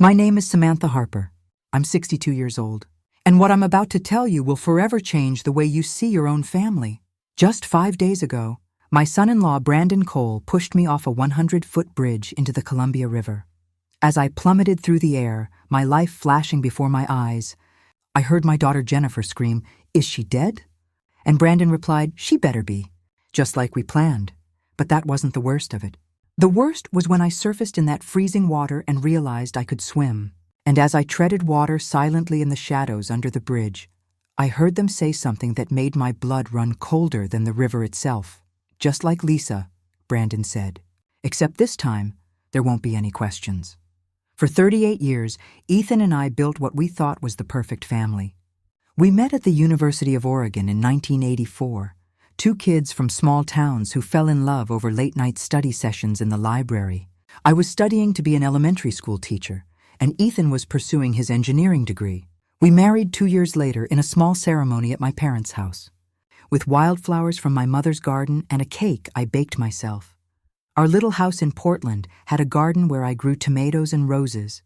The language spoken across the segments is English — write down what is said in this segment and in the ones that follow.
My name is Samantha Harper. I'm 62 years old. And what I'm about to tell you will forever change the way you see your own family. Just 5 days ago, my son-in-law Brandon Cole pushed me off a 100-foot bridge into the Columbia River. As I plummeted through the air, my life flashing before my eyes, I heard my daughter Jennifer scream, "Is she dead?" And Brandon replied, "She better be," just like we planned. But that wasn't the worst of it. The worst was when I surfaced in that freezing water and realized I could swim. And as I treaded water silently in the shadows under the bridge, I heard them say something that made my blood run colder than the river itself. "Just like Lisa," Brandon said. "Except this time, there won't be any questions." For 38 years, Ethan and I built what we thought was the perfect family. We met at the University of Oregon in 1984, two kids from small towns who fell in love over late-night study sessions in the library. I was studying to be an elementary school teacher, and Ethan was pursuing his engineering degree. We married 2 years later in a small ceremony at my parents' house, with wildflowers from my mother's garden and a cake I baked myself. Our little house in Portland had a garden where I grew tomatoes and roses,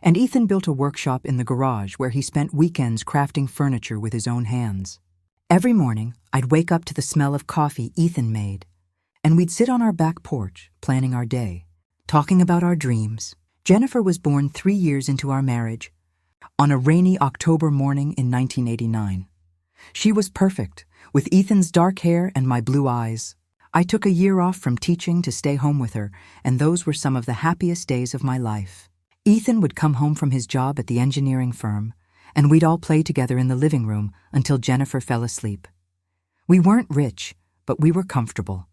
and Ethan built a workshop in the garage where he spent weekends crafting furniture with his own hands. Every morning, I'd wake up to the smell of coffee Ethan made, and we'd sit on our back porch, planning our day, talking about our dreams. Jennifer was born 3 years into our marriage, on a rainy October morning in 1989. She was perfect, with Ethan's dark hair and my blue eyes. I took a year off from teaching to stay home with her, and those were some of the happiest days of my life. Ethan would come home from his job at the engineering firm, and we'd all play together in the living room until Jennifer fell asleep. We weren't rich, but we were comfortable.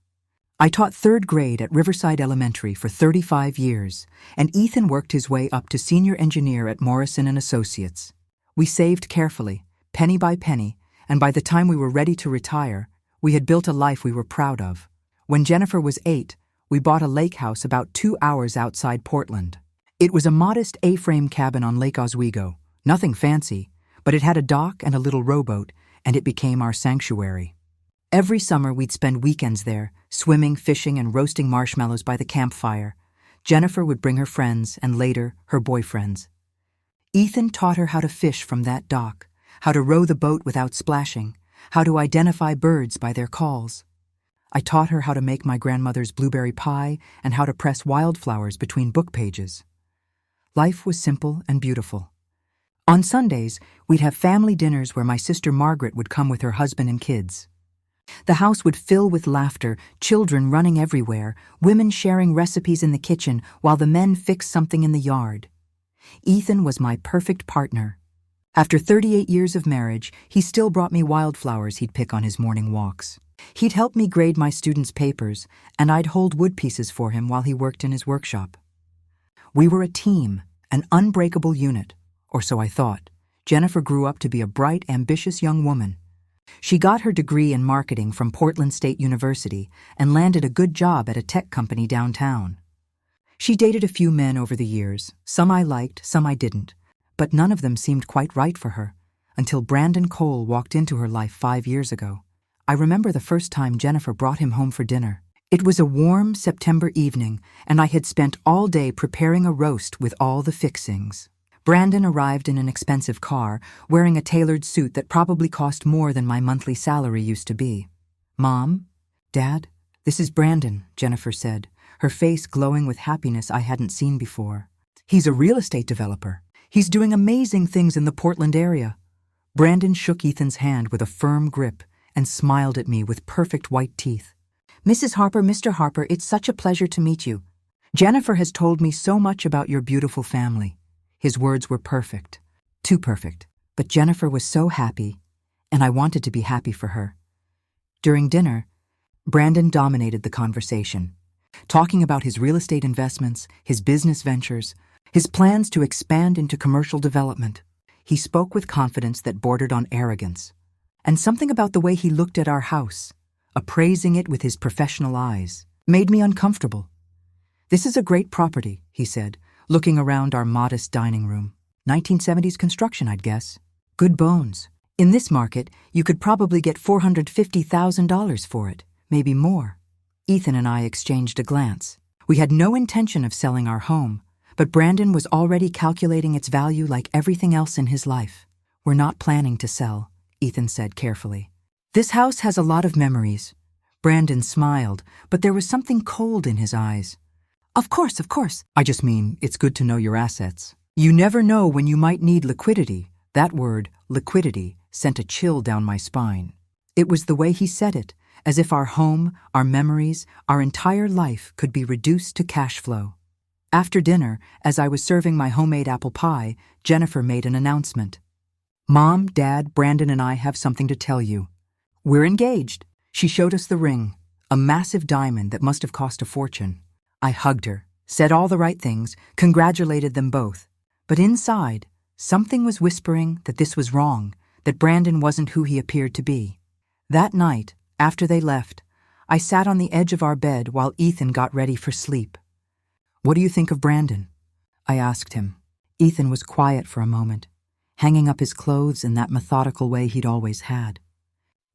I taught 3rd grade at Riverside Elementary for 35 years, and Ethan worked his way up to senior engineer at Morrison & Associates. We saved carefully, penny by penny, and by the time we were ready to retire, we had built a life we were proud of. When Jennifer was 8, we bought a lake house about 2 hours outside Portland. It was a modest A-frame cabin on Lake Oswego. Nothing fancy, but it had a dock and a little rowboat, and it became our sanctuary. Every summer we'd spend weekends there, swimming, fishing, and roasting marshmallows by the campfire. Jennifer would bring her friends, and later, her boyfriends. Ethan taught her how to fish from that dock, how to row the boat without splashing, how to identify birds by their calls. I taught her how to make my grandmother's blueberry pie and how to press wildflowers between book pages. Life was simple and beautiful. On Sundays, we'd have family dinners where my sister Margaret would come with her husband and kids. The house would fill with laughter, children running everywhere, women sharing recipes in the kitchen while the men fixed something in the yard. Ethan was my perfect partner. After 38 years of marriage, he still brought me wildflowers he'd pick on his morning walks. He'd help me grade my students' papers, and I'd hold wood pieces for him while he worked in his workshop. We were a team, an unbreakable unit. Or so I thought. Jennifer grew up to be a bright, ambitious young woman. She got her degree in marketing from Portland State University and landed a good job at a tech company downtown. She dated a few men over the years, some I liked, some I didn't, but none of them seemed quite right for her, until Brandon Cole walked into her life 5 years ago. I remember the first time Jennifer brought him home for dinner. It was a warm September evening, and I had spent all day preparing a roast with all the fixings. Brandon arrived in an expensive car, wearing a tailored suit that probably cost more than my monthly salary used to be. "Mom? Dad? This is Brandon," Jennifer said, her face glowing with happiness I hadn't seen before. "He's a real estate developer. He's doing amazing things in the Portland area." Brandon shook Ethan's hand with a firm grip and smiled at me with perfect white teeth. "Mrs. Harper, Mr. Harper, it's such a pleasure to meet you. Jennifer has told me so much about your beautiful family." His words were perfect, too perfect, but Jennifer was so happy, and I wanted to be happy for her. During dinner, Brandon dominated the conversation, talking about his real estate investments, his business ventures, his plans to expand into commercial development. He spoke with confidence that bordered on arrogance, and something about the way he looked at our house, appraising it with his professional eyes, made me uncomfortable. "This is a great property," he said, looking around our modest dining room. 1970s construction, I'd guess. Good bones. In this market, you could probably get $450,000 for it, maybe more. Ethan and I exchanged a glance. We had no intention of selling our home, but Brandon was already calculating its value like everything else in his life. "We're not planning to sell," Ethan said carefully. "This house has a lot of memories." Brandon smiled, but there was something cold in his eyes. Of course. I just mean, it's good to know your assets. You never know when you might need liquidity." That word, liquidity, sent a chill down my spine. It was the way he said it, as if our home, our memories, our entire life could be reduced to cash flow. After dinner, as I was serving my homemade apple pie, Jennifer made an announcement. "Mom, Dad, Brandon and I have something to tell you. We're engaged." She showed us the ring, a massive diamond that must have cost a fortune. I hugged her, said all the right things, congratulated them both. But inside, something was whispering that this was wrong, that Brandon wasn't who he appeared to be. That night, after they left, I sat on the edge of our bed while Ethan got ready for sleep. "What do you think of Brandon?" I asked him. Ethan was quiet for a moment, hanging up his clothes in that methodical way he'd always had.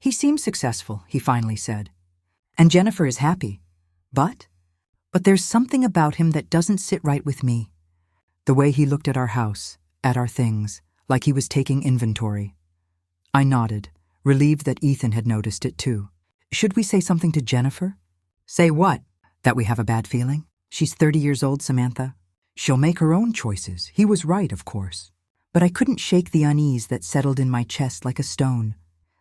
"He seems successful," he finally said. "And Jennifer is happy. But there's something about him that doesn't sit right with me." The way he looked at our house, at our things, like he was taking inventory. I nodded, relieved that Ethan had noticed it too. "Should we say something to Jennifer?" "Say what? That we have a bad feeling? She's 30 years old, Samantha. She'll make her own choices. He was right, of course." But I couldn't shake the unease that settled in my chest like a stone.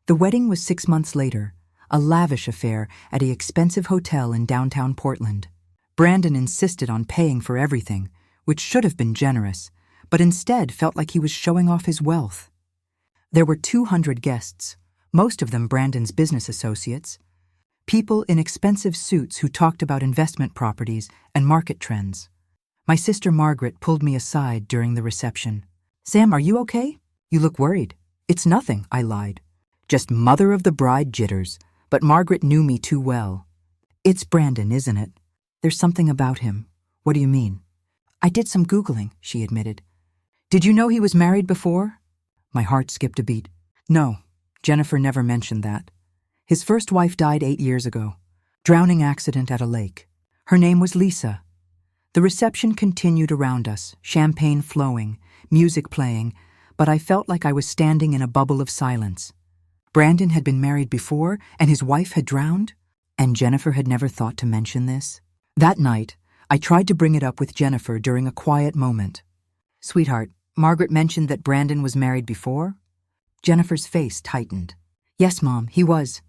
The wedding was 6 months later, a lavish affair at an expensive hotel in downtown Portland. Brandon insisted on paying for everything, which should have been generous, but instead felt like he was showing off his wealth. There were 200 guests, most of them Brandon's business associates, people in expensive suits who talked about investment properties and market trends. My sister Margaret pulled me aside during the reception. "Sam, are you okay? You look worried." "It's nothing," I lied. "Just mother of the bride jitters," but Margaret knew me too well. "It's Brandon, isn't it? There's something about him." "What do you mean?" "I did some Googling," she admitted. "Did you know he was married before?" My heart skipped a beat. "No, Jennifer never mentioned that. His first wife died 8 years ago. Drowning accident at a lake. Her name was Lisa." The reception continued around us, champagne flowing, music playing, but I felt like I was standing in a bubble of silence. Brandon had been married before, and his wife had drowned? And Jennifer had never thought to mention this? That night, I tried to bring it up with Jennifer during a quiet moment. "Sweetheart, Margaret mentioned that Brandon was married before?" Jennifer's face tightened. "Yes, Mom, he was.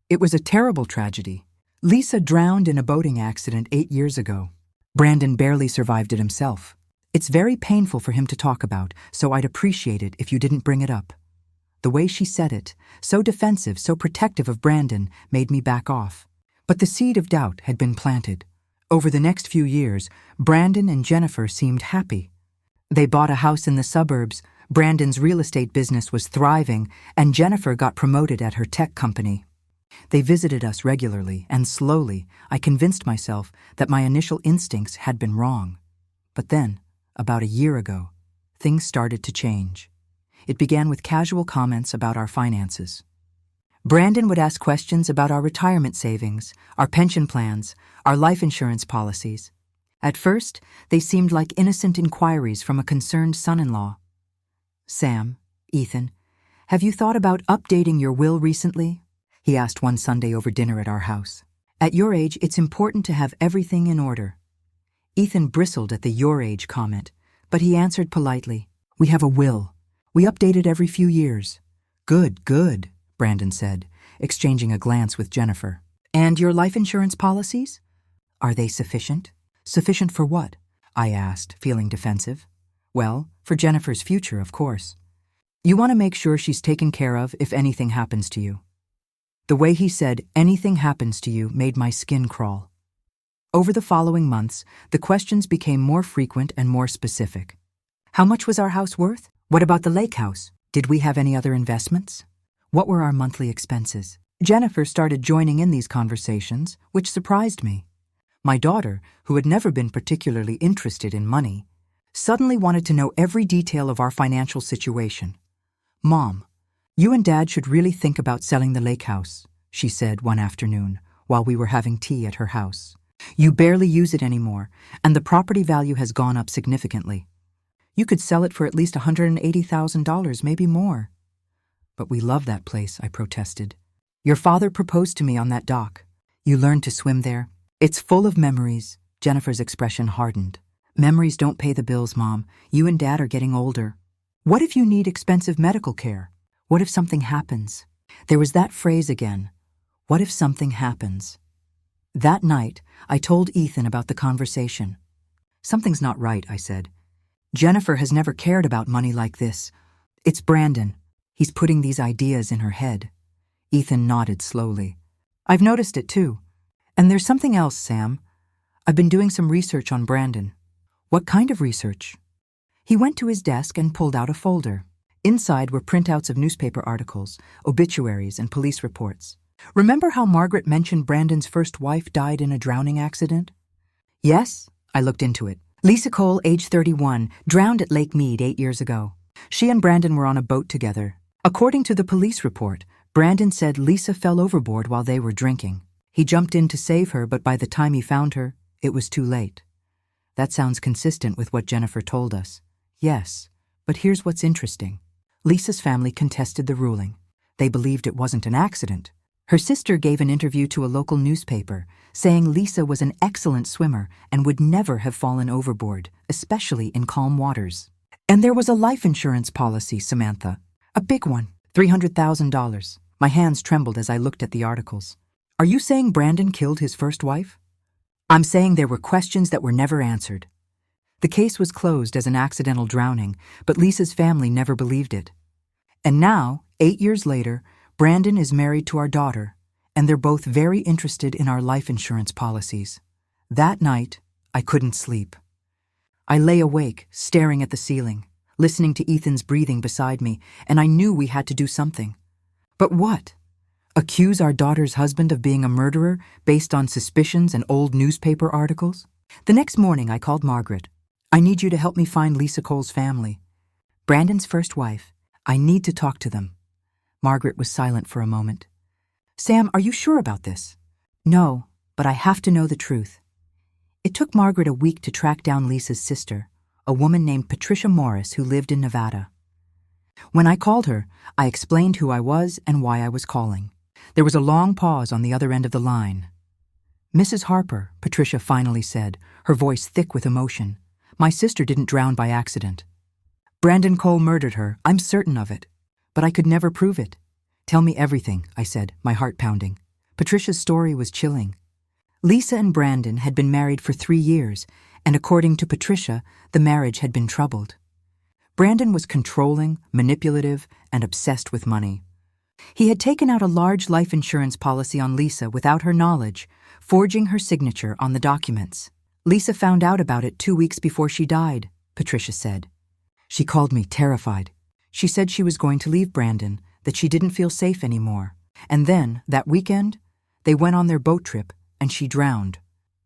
It was a terrible tragedy. Lisa drowned in a boating accident 8 years ago. Brandon barely survived it himself. It's very painful for him to talk about, so I'd appreciate it if you didn't bring it up." The way she said it, so defensive, so protective of Brandon, made me back off. But the seed of doubt had been planted. Over the next few years, Brandon and Jennifer seemed happy. They bought a house in the suburbs, Brandon's real estate business was thriving, and Jennifer got promoted at her tech company. They visited us regularly, and slowly, I convinced myself that my initial instincts had been wrong. But then, about a year ago, things started to change. It began with casual comments about our finances. Brandon would ask questions about our retirement savings, our pension plans, our life insurance policies. At first, they seemed like innocent inquiries from a concerned son-in-law. "Sam, Ethan, have you thought about updating your will recently?" he asked one Sunday over dinner at our house. "At your age, it's important to have everything in order." Ethan bristled at the "your age" comment, but he answered politely, "We have a will. We update it every few years." Good, Brandon said, exchanging a glance with Jennifer. "And your life insurance policies? Are they sufficient?" "Sufficient for what?" I asked, feeling defensive. "Well, for Jennifer's future, of course. You want to make sure she's taken care of if anything happens to you." The way he said, "anything happens to you," made my skin crawl. Over the following months, the questions became more frequent and more specific. How much was our house worth? What about the lake house? Did we have any other investments? What were our monthly expenses? Jennifer started joining in these conversations, which surprised me. My daughter, who had never been particularly interested in money, suddenly wanted to know every detail of our financial situation. "Mom, you and Dad should really think about selling the lake house," she said one afternoon while we were having tea at her house. You barely use it anymore, and the property value has gone up significantly. You could sell it for at least $180,000, maybe more. But we love that place, I protested. Your father proposed to me on that dock. You learned to swim there. It's full of memories. Jennifer's expression hardened. Memories don't pay the bills, Mom. You and Dad are getting older. What if you need expensive medical care? What if something happens? There was that phrase again. What if something happens? That night, I told Ethan about the conversation. Something's not right, I said. Jennifer has never cared about money like this. It's Brandon. He's putting these ideas in her head. Ethan nodded slowly. I've noticed it too. And there's something else, Sam. I've been doing some research on Brandon. What kind of research? He went to his desk and pulled out a folder. Inside were printouts of newspaper articles, obituaries, and police reports. Remember how Margaret mentioned Brandon's first wife died in a drowning accident? Yes, I looked into it. Lisa Cole, age 31, drowned at Lake Mead 8 years ago. She and Brandon were on a boat together. According to the police report, Brandon said Lisa fell overboard while they were drinking. He jumped in to save her, but by the time he found her, it was too late. That sounds consistent with what Jennifer told us. Yes, but here's what's interesting. Lisa's family contested the ruling. They believed it wasn't an accident. Her sister gave an interview to a local newspaper, saying Lisa was an excellent swimmer and would never have fallen overboard, especially in calm waters. And there was a life insurance policy, Samantha. A big one, $300,000. My hands trembled as I looked at the articles. Are you saying Brandon killed his first wife? I'm saying there were questions that were never answered. The case was closed as an accidental drowning, but Lisa's family never believed it. And now, 8 years later, Brandon is married to our daughter, and they're both very interested in our life insurance policies. That night, I couldn't sleep. I lay awake, staring at the ceiling, listening to Ethan's breathing beside me, and I knew we had to do something. But what? Accuse our daughter's husband of being a murderer based on suspicions and old newspaper articles? The next morning, I called Margaret. I need you to help me find Lisa Cole's family. Brandon's first wife. I need to talk to them. Margaret was silent for a moment. Sam, are you sure about this? No, but I have to know the truth. It took Margaret a week to track down Lisa's sister, a woman named Patricia Morris who lived in Nevada. When I called her, I explained who I was and why I was calling. There was a long pause on the other end of the line. Mrs. Harper, Patricia finally said, her voice thick with emotion. My sister didn't drown by accident. Brandon Cole murdered her, I'm certain of it. But I could never prove it. Tell me everything, I said, my heart pounding. Patricia's story was chilling. Lisa and Brandon had been married for 3 years, and according to Patricia, the marriage had been troubled. Brandon was controlling, manipulative, and obsessed with money. He had taken out a large life insurance policy on Lisa without her knowledge, forging her signature on the documents. Lisa found out about it 2 weeks before she died, Patricia said. She called me terrified. She said she was going to leave Brandon, that she didn't feel safe anymore. And then, that weekend, they went on their boat trip, and she drowned.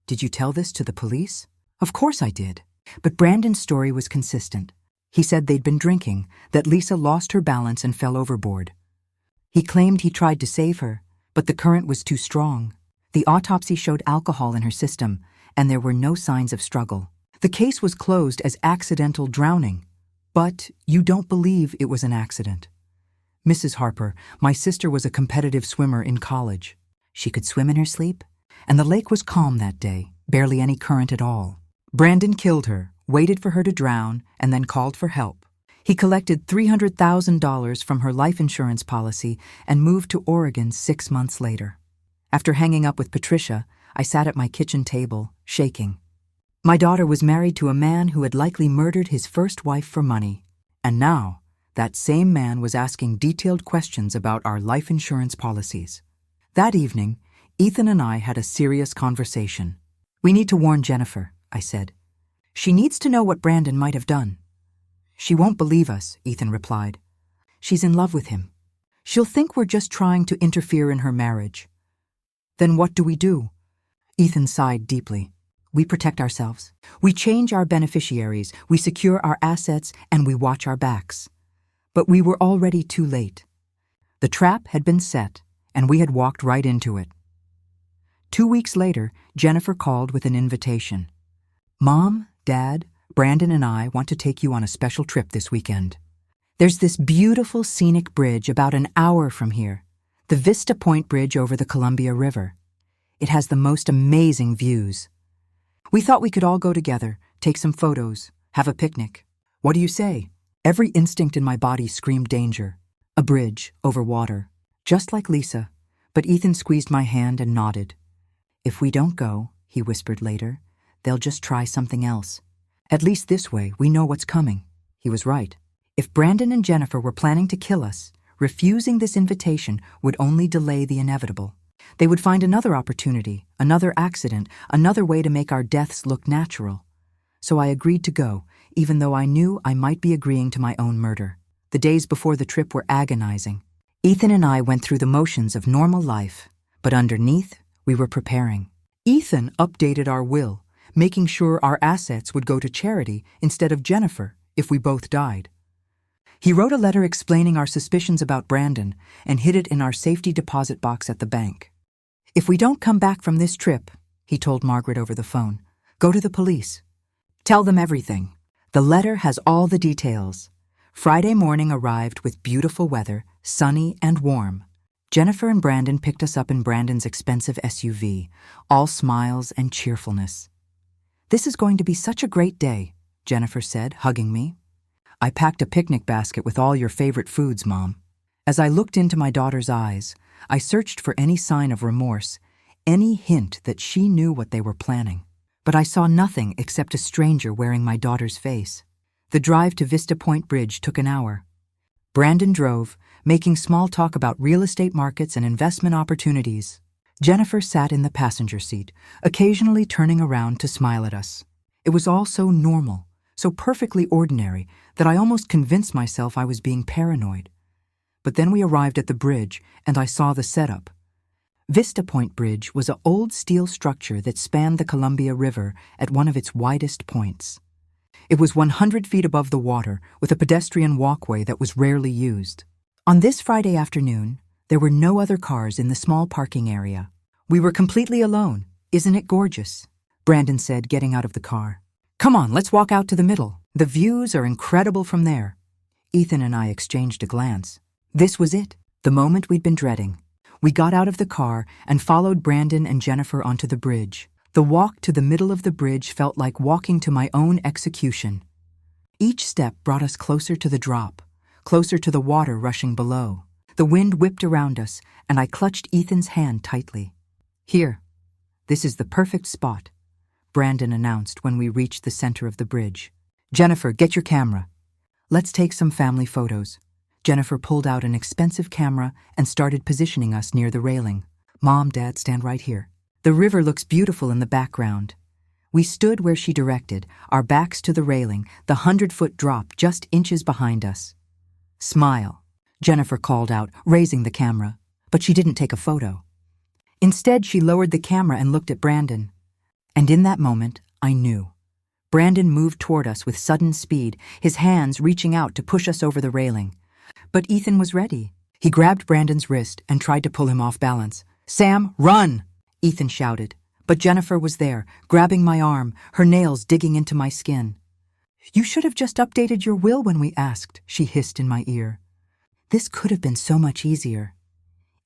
Did you tell this to the police? Of course I did. But Brandon's story was consistent. He said they'd been drinking, that Lisa lost her balance and fell overboard. He claimed he tried to save her, but the current was too strong. The autopsy showed alcohol in her system, and there were no signs of struggle. The case was closed as accidental drowning. But you don't believe it was an accident. Mrs. Harper, my sister was a competitive swimmer in college. She could swim in her sleep, and the lake was calm that day, barely any current at all. Brandon killed her, waited for her to drown, and then called for help. He collected $300,000 from her life insurance policy and moved to Oregon 6 months later. After hanging up with Patricia, I sat at my kitchen table, shaking. My daughter was married to a man who had likely murdered his first wife for money. And now, that same man was asking detailed questions about our life insurance policies. That evening, Ethan and I had a serious conversation. We need to warn Jennifer, I said. She needs to know what Brandon might have done. She won't believe us, Ethan replied. She's in love with him. She'll think we're just trying to interfere in her marriage. Then what do we do? Ethan sighed deeply. We protect ourselves. We change our beneficiaries, we secure our assets, and we watch our backs. But we were already too late. The trap had been set, and we had walked right into it. 2 weeks later, Jennifer called with an invitation. "Mom, Dad, Brandon and I want to take you on a special trip this weekend. There's this beautiful scenic bridge about an hour from here, the Vista Point Bridge over the Columbia River. It has the most amazing views. We thought we could all go together, take some photos, have a picnic. What do you say?" Every instinct in my body screamed danger. A bridge over water, just like Lisa, but Ethan squeezed my hand and nodded. "If we don't go," he whispered later, "they'll just try something else. At least this way, we know what's coming." He was right. If Brandon and Jennifer were planning to kill us, refusing this invitation would only delay the inevitable. They would find another opportunity, another accident, another way to make our deaths look natural. So I agreed to go, even though I knew I might be agreeing to my own murder. The days before the trip were agonizing. Ethan and I went through the motions of normal life, but underneath, we were preparing. Ethan updated our will, making sure our assets would go to charity instead of Jennifer if we both died. He wrote a letter explaining our suspicions about Brandon and hid it in our safety deposit box at the bank. "If we don't come back from this trip," he told Margaret over the phone, "go to the police. Tell them everything." The letter has all the details. Friday morning arrived with beautiful weather, sunny and warm. Jennifer and Brandon picked us up in Brandon's expensive SUV, all smiles and cheerfulness. "This is going to be such a great day," Jennifer said, hugging me. "I packed a picnic basket with all your favorite foods, Mom." As I looked into my daughter's eyes, I searched for any sign of remorse, any hint that she knew what they were planning. But I saw nothing except a stranger wearing my daughter's face. The drive to Vista Point Bridge took an hour. Brandon drove, making small talk about real estate markets and investment opportunities. Jennifer sat in the passenger seat, occasionally turning around to smile at us. It was all so normal, so perfectly ordinary, that I almost convinced myself I was being paranoid. But then we arrived at the bridge, and I saw the setup. Vista Point Bridge was an old steel structure that spanned the Columbia River at one of its widest points. It was 100 feet above the water, with a pedestrian walkway that was rarely used. On this Friday afternoon, there were no other cars in the small parking area. "We were completely alone. Isn't it gorgeous?" Brandon said, getting out of the car. "Come on, let's walk out to the middle. The views are incredible from there." Ethan and I exchanged a glance. This was it, the moment we'd been dreading. We got out of the car and followed Brandon and Jennifer onto the bridge. The walk to the middle of the bridge felt like walking to my own execution. Each step brought us closer to the drop, closer to the water rushing below. The wind whipped around us, and I clutched Ethan's hand tightly. "Here, this is the perfect spot," Brandon announced when we reached the center of the bridge. "Jennifer, get your camera. Let's take some family photos." Jennifer pulled out an expensive camera and started positioning us near the railing. "Mom, Dad, stand right here. The river looks beautiful in the background." We stood where she directed, our backs to the railing, the 100-foot drop just inches behind us. "Smile," Jennifer called out, raising the camera. But she didn't take a photo. Instead, she lowered the camera and looked at Brandon. And in that moment, I knew. Brandon moved toward us with sudden speed, his hands reaching out to push us over the railing. But Ethan was ready. He grabbed Brandon's wrist and tried to pull him off balance. "Sam, run!" Ethan shouted. But Jennifer was there, grabbing my arm, her nails digging into my skin. "You should have just updated your will when we asked," she hissed in my ear. This could have been so much easier.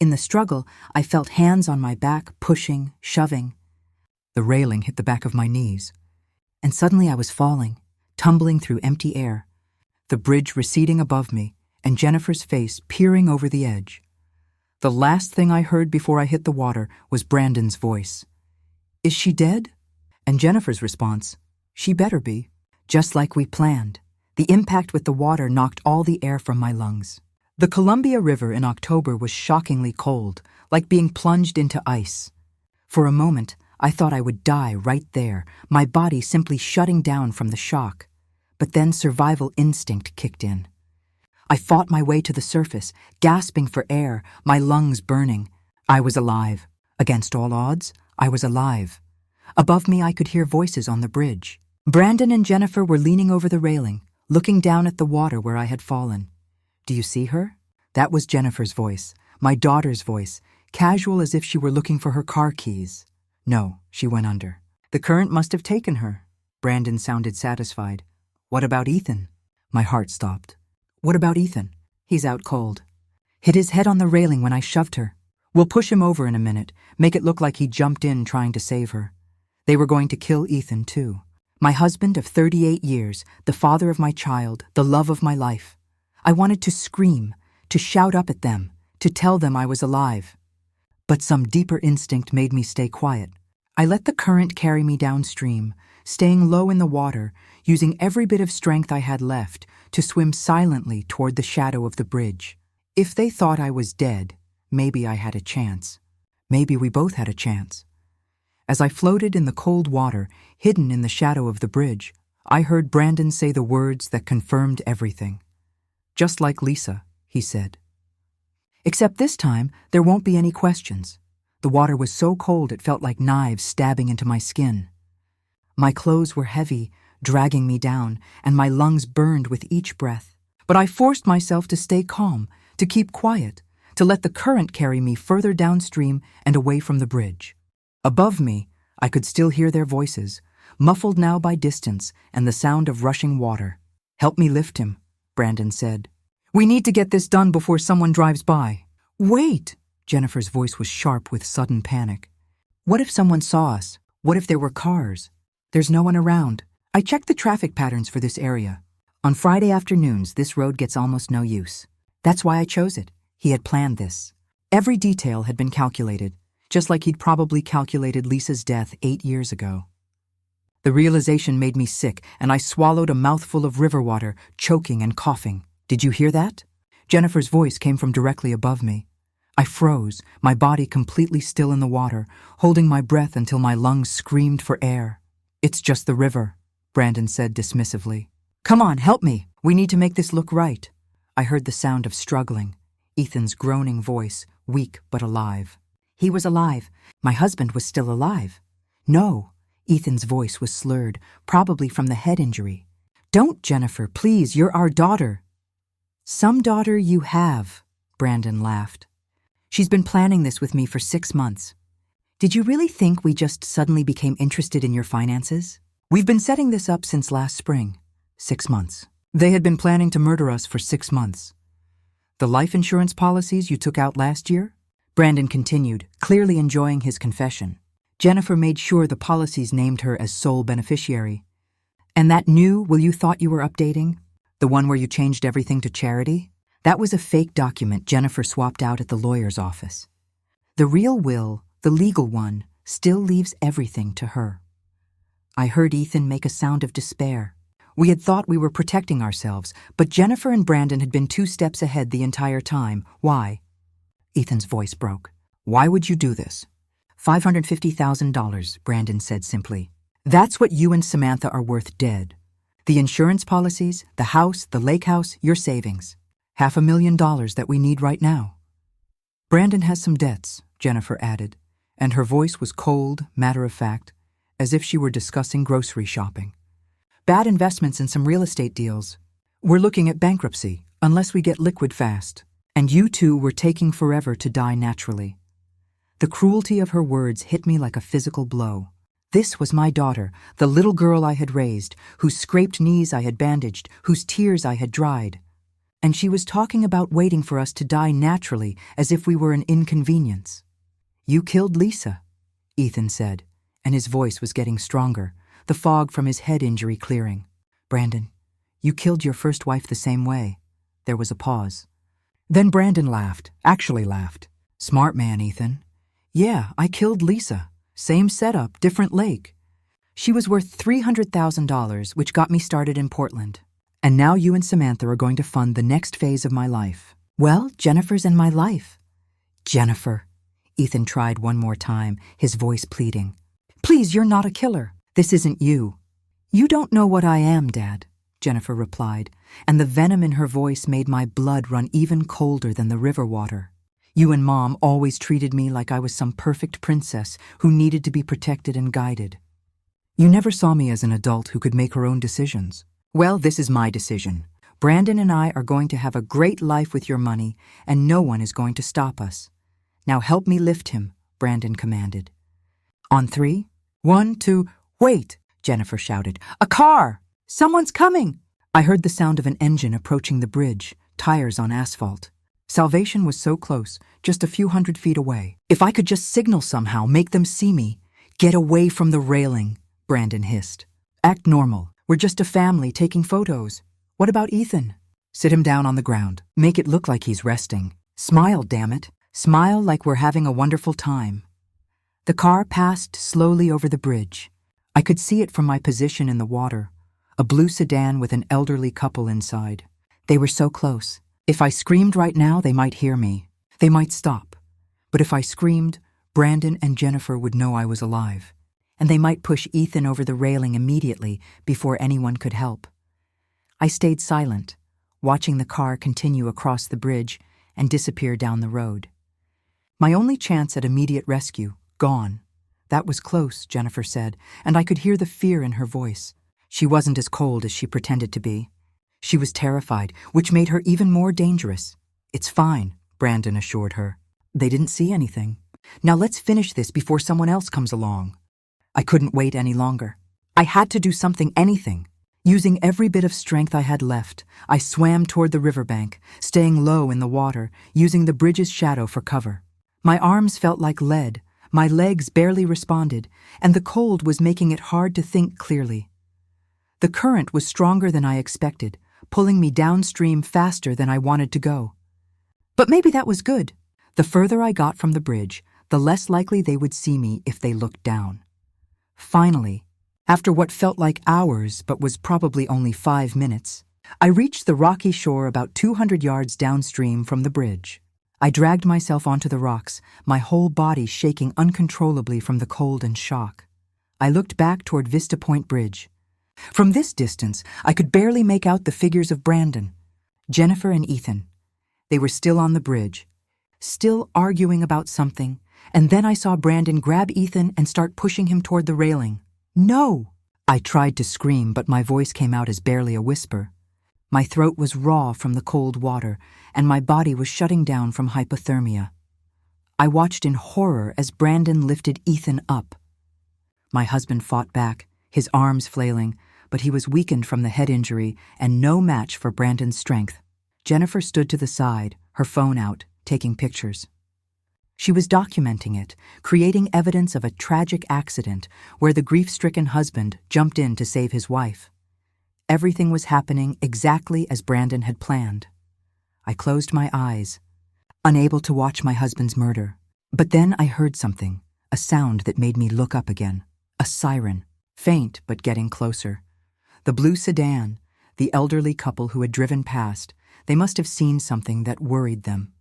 In the struggle, I felt hands on my back, pushing, shoving. The railing hit the back of my knees. And suddenly I was falling, tumbling through empty air, the bridge receding above me, and Jennifer's face peering over the edge. The last thing I heard before I hit the water was Brandon's voice. "Is she dead?" And Jennifer's response, "She better be." Just like we planned, the impact with the water knocked all the air from my lungs. The Columbia River in October was shockingly cold, like being plunged into ice. For a moment, I thought I would die right there, my body simply shutting down from the shock. But then survival instinct kicked in. I fought my way to the surface, gasping for air, my lungs burning. I was alive. Against all odds, I was alive. Above me, I could hear voices on the bridge. Brandon and Jennifer were leaning over the railing, looking down at the water where I had fallen. "Do you see her?" That was Jennifer's voice, my daughter's voice, casual as if she were looking for her car keys. No, she went under. The current must have taken her. Brandon sounded satisfied. What about Ethan? My heart stopped. What about Ethan? He's out cold. Hit his head on the railing when I shoved her. We'll push him over in a minute, make it look like he jumped in trying to save her. They were going to kill Ethan, too. My husband of 38 years, the father of my child, the love of my life. I wanted to scream, to shout up at them, to tell them I was alive. But some deeper instinct made me stay quiet. I let the current carry me downstream, staying low in the water, using every bit of strength I had left to swim silently toward the shadow of the bridge. If they thought I was dead, maybe I had a chance. Maybe we both had a chance. As I floated in the cold water, hidden in the shadow of the bridge, I heard Brandon say the words that confirmed everything. Just like Lisa, he said. Except this time, there won't be any questions. The water was so cold it felt like knives stabbing into my skin. My clothes were heavy, dragging me down, and my lungs burned with each breath. But I forced myself to stay calm, to keep quiet, to let the current carry me further downstream and away from the bridge. Above me, I could still hear their voices, muffled now by distance and the sound of rushing water. Help me lift him, Brandon said. We need to get this done before someone drives by. Wait! Jennifer's voice was sharp with sudden panic. What if someone saw us? What if there were cars? There's no one around. I checked the traffic patterns for this area. On Friday afternoons, this road gets almost no use. That's why I chose it. He had planned this. Every detail had been calculated, just like he'd probably calculated Lisa's death 8 years ago. The realization made me sick, and I swallowed a mouthful of river water, choking and coughing. Did you hear that? Jennifer's voice came from directly above me. I froze, my body completely still in the water, holding my breath until my lungs screamed for air. It's just the river, Brandon said dismissively. Come on, help me. We need to make this look right. I heard the sound of struggling, Ethan's groaning voice, weak but alive. He was alive. My husband was still alive. No, Ethan's voice was slurred, probably from the head injury. Don't, Jennifer, please, you're our daughter. Some daughter you have, Brandon laughed. She's been planning this with me for 6 months. Did you really think we just suddenly became interested in your finances? We've been setting this up since last spring. 6 months. They had been planning to murder us for 6 months. The life insurance policies you took out last year? Brandon continued, clearly enjoying his confession. Jennifer made sure the policies named her as sole beneficiary. And that new will you thought you were updating? The one where you changed everything to charity? That was a fake document Jennifer swapped out at the lawyer's office. The real will, the legal one, still leaves everything to her. I heard Ethan make a sound of despair. We had thought we were protecting ourselves, but Jennifer and Brandon had been 2 steps ahead the entire time. Why? Ethan's voice broke. Why would you do this? $550,000, Brandon said simply. That's what you and Samantha are worth dead. The insurance policies, the house, the lake house, your savings. $500,000 that we need right now. Brandon has some debts, Jennifer added, and her voice was cold, matter-of-fact, as if she were discussing grocery shopping. Bad investments in some real estate deals. We're looking at bankruptcy, unless we get liquid fast. And you two were taking forever to die naturally. The cruelty of her words hit me like a physical blow. This was my daughter, the little girl I had raised, whose scraped knees I had bandaged, whose tears I had dried. And she was talking about waiting for us to die naturally as if we were an inconvenience. You killed Lisa, Ethan said, and his voice was getting stronger, the fog from his head injury clearing. Brandon, you killed your first wife the same way. There was a pause. Then Brandon laughed, actually laughed. Smart man, Ethan. Yeah, I killed Lisa. Same setup, different lake. She was worth $300,000, which got me started in Portland. And now you and Samantha are going to fund the next phase of my life. Well, Jennifer's in my life. Jennifer. Ethan tried one more time, his voice pleading. Please, you're not a killer. This isn't you. You don't know what I am, Dad, Jennifer replied, and the venom in her voice made my blood run even colder than the river water. You and Mom always treated me like I was some perfect princess who needed to be protected and guided. You never saw me as an adult who could make her own decisions. Well, this is my decision. Brandon and I are going to have a great life with your money, and no one is going to stop us. Now help me lift him, Brandon commanded. On three? 1, 2, wait, Jennifer shouted. A car! Someone's coming! I heard the sound of an engine approaching the bridge, tires on asphalt. Salvation was so close, just a few 100 feet away. If I could just signal somehow, make them see me. Get away from the railing, Brandon hissed. Act normal. We're just a family taking photos. What about Ethan? Sit him down on the ground. Make it look like he's resting. Smile, damn it. Smile like we're having a wonderful time. The car passed slowly over the bridge. I could see it from my position in the water. A blue sedan with an elderly couple inside. They were so close. If I screamed right now, they might hear me. They might stop. But if I screamed, Brandon and Jennifer would know I was alive. And they might push Ethan over the railing immediately before anyone could help. I stayed silent, watching the car continue across the bridge and disappear down the road. My only chance at immediate rescue, gone. That was close, Jennifer said, and I could hear the fear in her voice. She wasn't as cold as she pretended to be. She was terrified, which made her even more dangerous. It's fine, Brandon assured her. They didn't see anything. Now let's finish this before someone else comes along. I couldn't wait any longer. I had to do something, anything. Using every bit of strength I had left, I swam toward the riverbank, staying low in the water, using the bridge's shadow for cover. My arms felt like lead, my legs barely responded, and the cold was making it hard to think clearly. The current was stronger than I expected, pulling me downstream faster than I wanted to go. But maybe that was good. The further I got from the bridge, the less likely they would see me if they looked down. Finally, after what felt like hours but was probably only 5 minutes, I reached the rocky shore about 200 yards downstream from the bridge. I dragged myself onto the rocks, my whole body shaking uncontrollably from the cold and shock. I looked back toward Vista Point Bridge. From this distance, I could barely make out the figures of Brandon, Jennifer and Ethan. They were still on the bridge, still arguing about something, and then I saw Brandon grab Ethan and start pushing him toward the railing. No! I tried to scream, but my voice came out as barely a whisper. My throat was raw from the cold water, and my body was shutting down from hypothermia. I watched in horror as Brandon lifted Ethan up. My husband fought back, his arms flailing, but he was weakened from the head injury and no match for Brandon's strength. Jennifer stood to the side, her phone out, taking pictures. She was documenting it, creating evidence of a tragic accident where the grief-stricken husband jumped in to save his wife. Everything was happening exactly as Brandon had planned. I closed my eyes, unable to watch my husband's murder. But then I heard something, a sound that made me look up again. A siren, faint but getting closer. The blue sedan, the elderly couple who had driven past, they must have seen something that worried them.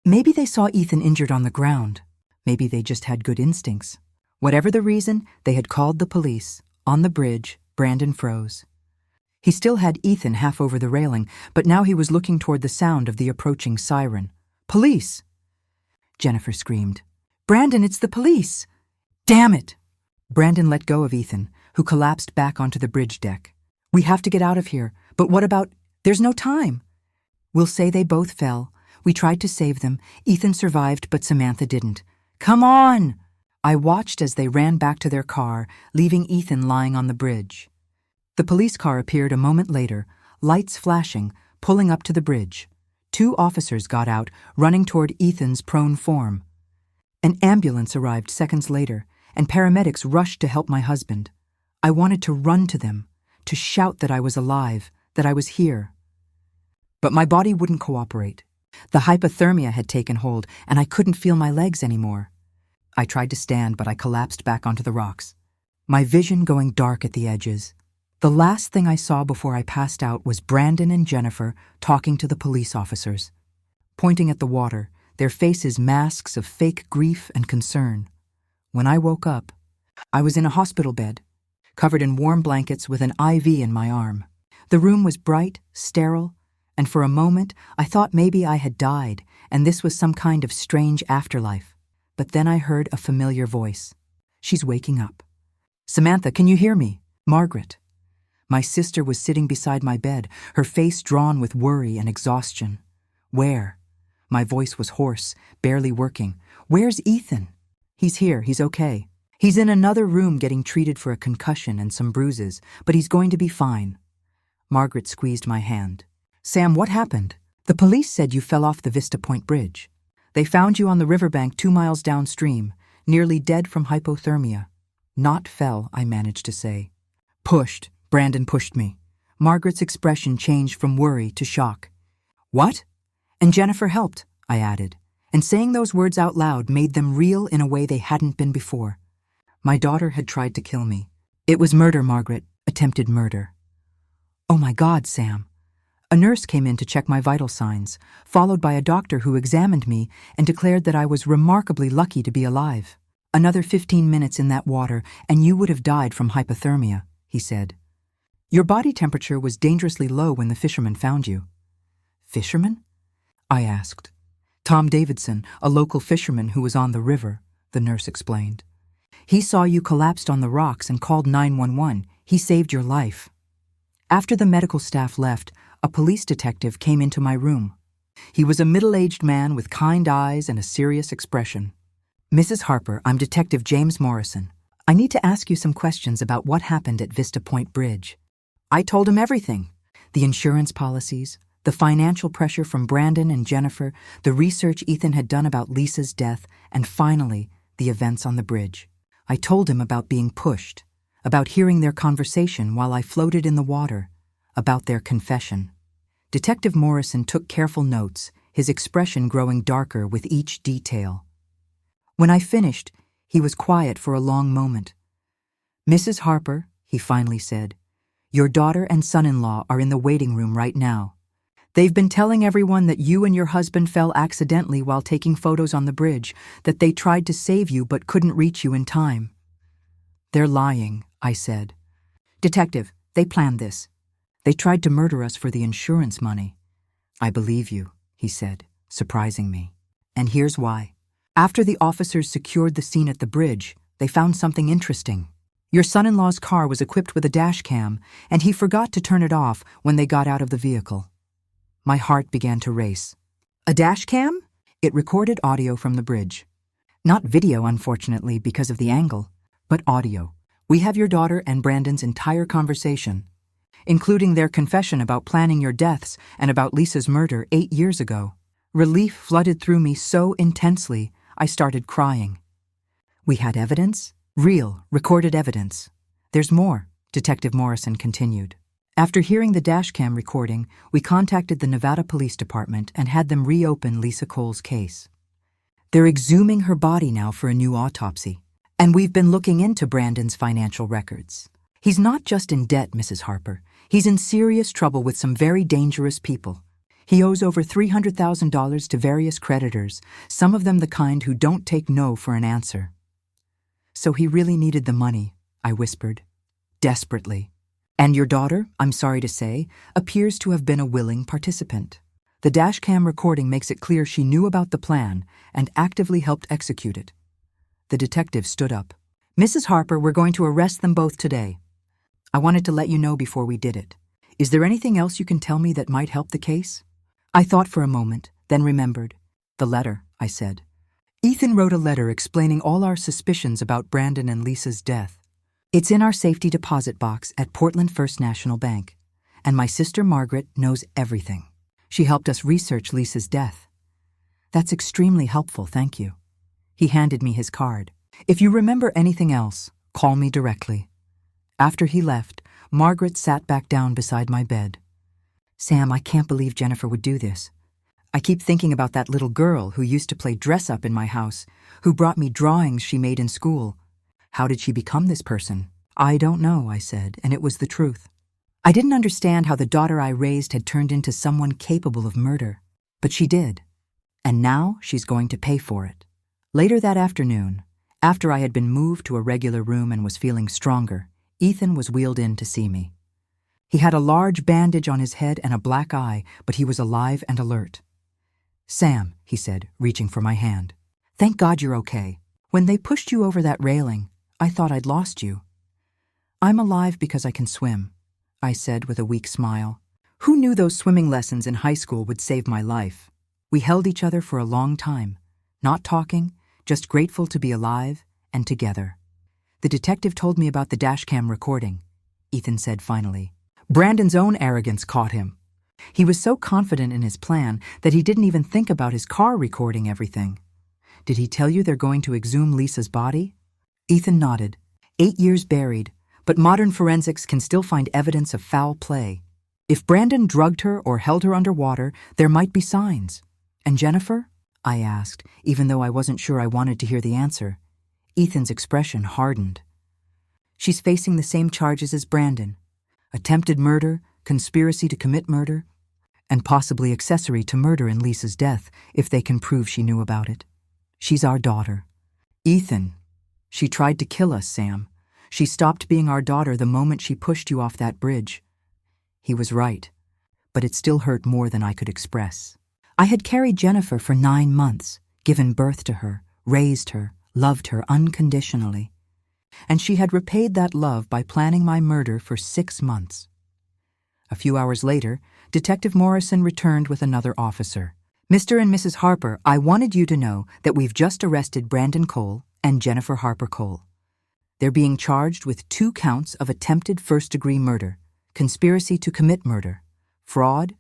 Maybe they saw Ethan injured on the ground. Maybe they just had good instincts. Whatever the reason, they had called the police. On the bridge, Brandon froze. He still had Ethan half over the railing, but now he was looking toward the sound of the approaching siren. Police! Jennifer screamed. Brandon, it's the police! Damn it! Brandon let go of Ethan, who collapsed back onto the bridge deck. We have to get out of here, but what about... There's no time. We'll say they both fell. We tried to save them. Ethan survived, but Samantha didn't. Come on! I watched as they ran back to their car, leaving Ethan lying on the bridge. The police car appeared a moment later, lights flashing, pulling up to the bridge. 2 officers got out, running toward Ethan's prone form. An ambulance arrived seconds later, and paramedics rushed to help my husband. I wanted to run to them, to shout that I was alive, that I was here. But my body wouldn't cooperate. The hypothermia had taken hold, and I couldn't feel my legs anymore. I tried to stand, but I collapsed back onto the rocks, my vision going dark at the edges. The last thing I saw before I passed out was Brandon and Jennifer talking to the police officers, pointing at the water, their faces masks of fake grief and concern. When I woke up, I was in a hospital bed, covered in warm blankets with an IV in my arm. The room was bright, sterile, and for a moment I thought maybe I had died and this was some kind of strange afterlife. But then I heard a familiar voice. She's waking up. Samantha, can you hear me? Margaret. My sister was sitting beside my bed, her face drawn with worry and exhaustion. Where? My voice was hoarse, barely working. Where's Ethan? He's here, he's okay. He's in another room getting treated for a concussion and some bruises, but he's going to be fine. Margaret squeezed my hand. Sam, what happened? The police said you fell off the Vista Point Bridge. They found you on the riverbank 2 miles downstream, nearly dead from hypothermia. Not fell, I managed to say. Pushed. Brandon pushed me. Margaret's expression changed from worry to shock. What? And Jennifer helped, I added, and saying those words out loud made them real in a way they hadn't been before. My daughter had tried to kill me. It was murder, Margaret, attempted murder. Oh my God, Sam. A nurse came in to check my vital signs, followed by a doctor who examined me and declared that I was remarkably lucky to be alive. Another 15 minutes in that water and you would have died from hypothermia, he said. Your body temperature was dangerously low when the fisherman found you. Fisherman? I asked. Tom Davidson, a local fisherman who was on the river, the nurse explained. He saw you collapsed on the rocks and called 911. He saved your life. After the medical staff left, a police detective came into my room. He was a middle-aged man with kind eyes and a serious expression. Mrs. Harper, I'm Detective James Morrison. I need to ask you some questions about what happened at Vista Point Bridge. I told him everything. The insurance policies, the financial pressure from Brandon and Jennifer, the research Ethan had done about Lisa's death, and finally, the events on the bridge. I told him about being pushed, about hearing their conversation while I floated in the water, about their confession. Detective Morrison took careful notes, his expression growing darker with each detail. When I finished, he was quiet for a long moment. Mrs. Harper, he finally said, your daughter and son-in-law are in the waiting room right now. They've been telling everyone that you and your husband fell accidentally while taking photos on the bridge, that they tried to save you but couldn't reach you in time. They're lying, I said. Detective, they planned this. They tried to murder us for the insurance money. I believe you, he said, surprising me. And here's why. After the officers secured the scene at the bridge, they found something interesting. Your son-in-law's car was equipped with a dash cam, and he forgot to turn it off when they got out of the vehicle. My heart began to race. A dash cam? It recorded audio from the bridge. Not video, unfortunately, because of the angle, but audio. We have your daughter and Brandon's entire conversation, including their confession about planning your deaths and about Lisa's murder 8 years ago. Relief flooded through me so intensely, I started crying. We had evidence? Real, recorded evidence. There's more, Detective Morrison continued. After hearing the dashcam recording, we contacted the Nevada Police Department and had them reopen Lisa Cole's case. They're exhuming her body now for a new autopsy, and we've been looking into Brandon's financial records. He's not just in debt, Mrs. Harper. He's in serious trouble with some very dangerous people. He owes over $300,000 to various creditors, some of them the kind who don't take no for an answer. So he really needed the money, I whispered, desperately. And your daughter, I'm sorry to say, appears to have been a willing participant. The dashcam recording makes it clear she knew about the plan and actively helped execute it. The detective stood up. Mrs. Harper, we're going to arrest them both today. I wanted to let you know before we did it. Is there anything else you can tell me that might help the case? I thought for a moment, then remembered. The letter, I said. Ethan wrote a letter explaining all our suspicions about Brandon and Lisa's death. It's in our safety deposit box at Portland First National Bank, and my sister Margaret knows everything. She helped us research Lisa's death. That's extremely helpful, thank you. He handed me his card. If you remember anything else, call me directly. After he left, Margaret sat back down beside my bed. Sam, I can't believe Jennifer would do this. I keep thinking about that little girl who used to play dress-up in my house, who brought me drawings she made in school. How did she become this person? I don't know, I said, and it was the truth. I didn't understand how the daughter I raised had turned into someone capable of murder, but she did. And now she's going to pay for it. Later that afternoon, after I had been moved to a regular room and was feeling stronger, Ethan was wheeled in to see me. He had a large bandage on his head and a black eye, but he was alive and alert. Sam, he said, reaching for my hand. Thank God you're okay. When they pushed you over that railing, I thought I'd lost you. I'm alive because I can swim, I said with a weak smile. Who knew those swimming lessons in high school would save my life? We held each other for a long time, not talking, just grateful to be alive and together. The detective told me about the dashcam recording, Ethan said finally. Brandon's own arrogance caught him. He was so confident in his plan that he didn't even think about his car recording everything. Did he tell you they're going to exhume Lisa's body? Ethan nodded. 8 years buried, but modern forensics can still find evidence of foul play. If Brandon drugged her or held her underwater, there might be signs. And Jennifer? I asked, even though I wasn't sure I wanted to hear the answer. Ethan's expression hardened. She's facing the same charges as Brandon. Attempted murder, conspiracy to commit murder, and possibly accessory to murder in Lisa's death if they can prove she knew about it. She's our daughter. Ethan, she tried to kill us, Sam. She stopped being our daughter the moment she pushed you off that bridge. He was right, but it still hurt more than I could express. I had carried Jennifer for 9 months, given birth to her, raised her, loved her unconditionally. And she had repaid that love by planning my murder for 6 months. A few hours later, Detective Morrison returned with another officer. Mr. and Mrs. Harper, I wanted you to know that we've just arrested Brandon Cole and Jennifer Harper Cole. They're being charged with 2 counts of attempted first-degree murder, conspiracy to commit murder, fraud,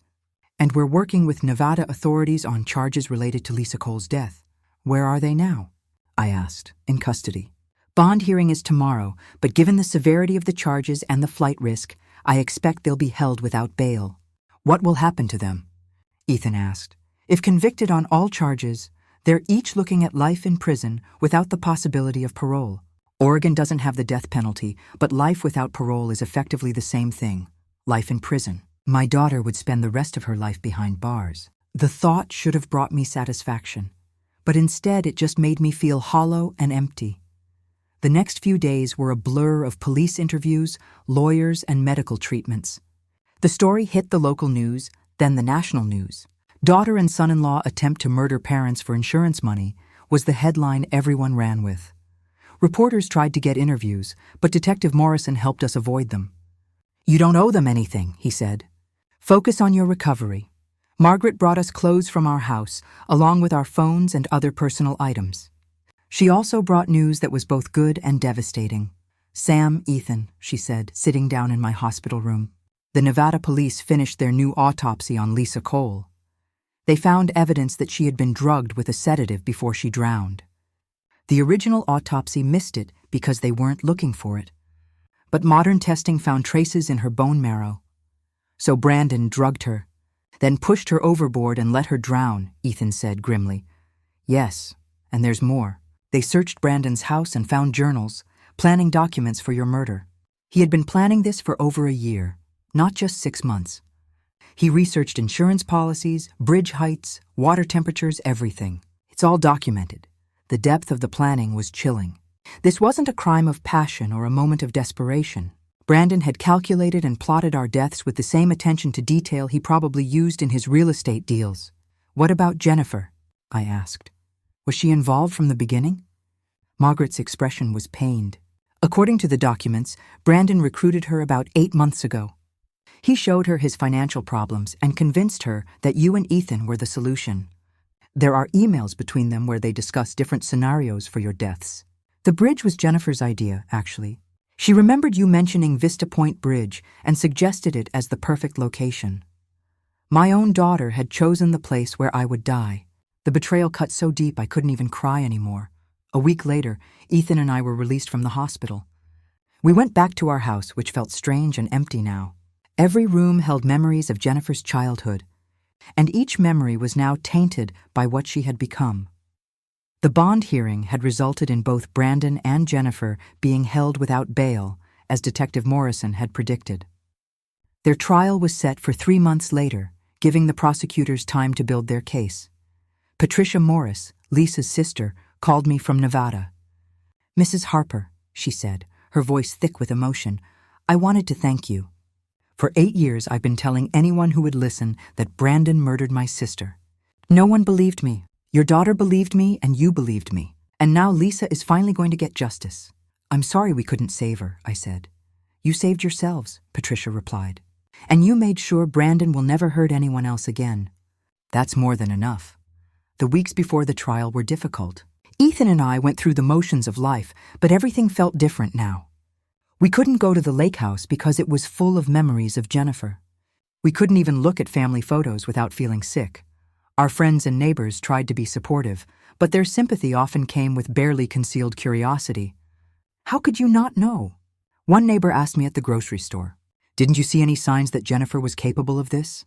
and we're working with Nevada authorities on charges related to Lisa Cole's death. Where are they now? I asked. In custody. Bond hearing is tomorrow, but given the severity of the charges and the flight risk, I expect they'll be held without bail. What will happen to them? Ethan asked. If convicted on all charges, they're each looking at life in prison without the possibility of parole. Oregon doesn't have the death penalty, but life without parole is effectively the same thing. Life in prison. My daughter would spend the rest of her life behind bars. The thought should have brought me satisfaction, but instead it just made me feel hollow and empty. The next few days were a blur of police interviews, lawyers, and medical treatments. The story hit the local news, then the national news. Daughter and son-in-law attempt to murder parents for insurance money was the headline everyone ran with. Reporters tried to get interviews, but Detective Morrison helped us avoid them. You don't owe them anything, he said. Focus on your recovery. Margaret brought us clothes from our house, along with our phones and other personal items. She also brought news that was both good and devastating. Sam, Ethan, she said, sitting down in my hospital room. The Nevada police finished their new autopsy on Lisa Cole. They found evidence that she had been drugged with a sedative before she drowned. The original autopsy missed it because they weren't looking for it. But modern testing found traces in her bone marrow. So Brandon drugged her, then pushed her overboard and let her drown, Ethan said grimly. Yes, and there's more. They searched Brandon's house and found journals, planning documents for your murder. He had been planning this for over a year, not just 6 months. He researched insurance policies, bridge heights, water temperatures, everything. It's all documented. The depth of the planning was chilling. This wasn't a crime of passion or a moment of desperation. Brandon had calculated and plotted our deaths with the same attention to detail he probably used in his real estate deals. What about Jennifer? I asked. Was she involved from the beginning? Margaret's expression was pained. According to the documents, Brandon recruited her about 8 months ago. He showed her his financial problems and convinced her that you and Ethan were the solution. There are emails between them where they discuss different scenarios for your deaths. The bridge was Jennifer's idea, actually. She remembered you mentioning Vista Point Bridge and suggested it as the perfect location. My own daughter had chosen the place where I would die. The betrayal cut so deep I couldn't even cry anymore. A week later, Ethan and I were released from the hospital. We went back to our house, which felt strange and empty now. Every room held memories of Jennifer's childhood, and each memory was now tainted by what she had become. The bond hearing had resulted in both Brandon and Jennifer being held without bail, as Detective Morrison had predicted. Their trial was set for 3 months later, giving the prosecutors time to build their case. Patricia Morris, Lisa's sister, called me from Nevada. Mrs. Harper, she said, her voice thick with emotion, I wanted to thank you. For 8 years I've been telling anyone who would listen that Brandon murdered my sister. No one believed me. Your daughter believed me and you believed me. And now Lisa is finally going to get justice. I'm sorry we couldn't save her, I said. You saved yourselves, Patricia replied. And you made sure Brandon will never hurt anyone else again. That's more than enough. The weeks before the trial were difficult. Ethan and I went through the motions of life, but everything felt different now. We couldn't go to the lake house because it was full of memories of Jennifer. We couldn't even look at family photos without feeling sick. Our friends and neighbors tried to be supportive, but their sympathy often came with barely concealed curiosity. How could you not know? One neighbor asked me at the grocery store, "Didn't you see any signs that Jennifer was capable of this?"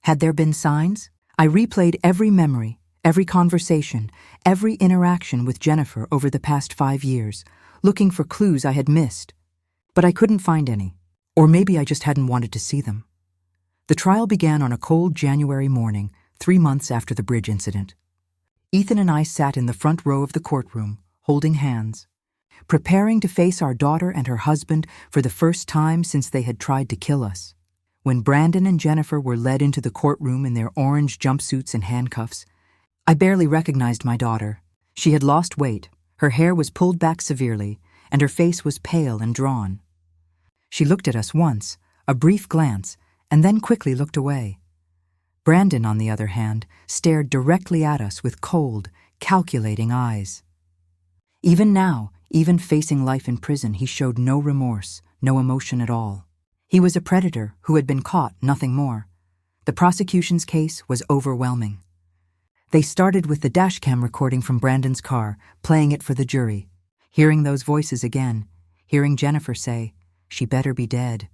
Had there been signs? I replayed every memory, every conversation, every interaction with Jennifer over the past 5 years, looking for clues I had missed. But I couldn't find any. Or maybe I just hadn't wanted to see them. The trial began on a cold January morning, 3 months after the bridge incident. Ethan and I sat in the front row of the courtroom, holding hands, preparing to face our daughter and her husband for the first time since they had tried to kill us. When Brandon and Jennifer were led into the courtroom in their orange jumpsuits and handcuffs, I barely recognized my daughter. She had lost weight, her hair was pulled back severely, and her face was pale and drawn. She looked at us once, a brief glance, and then quickly looked away. Brandon, on the other hand, stared directly at us with cold, calculating eyes. Even now, even facing life in prison, he showed no remorse, no emotion at all. He was a predator who had been caught, nothing more. The prosecution's case was overwhelming. They started with the dashcam recording from Brandon's car, playing it for the jury, hearing those voices again, hearing Jennifer say, "She better be dead,"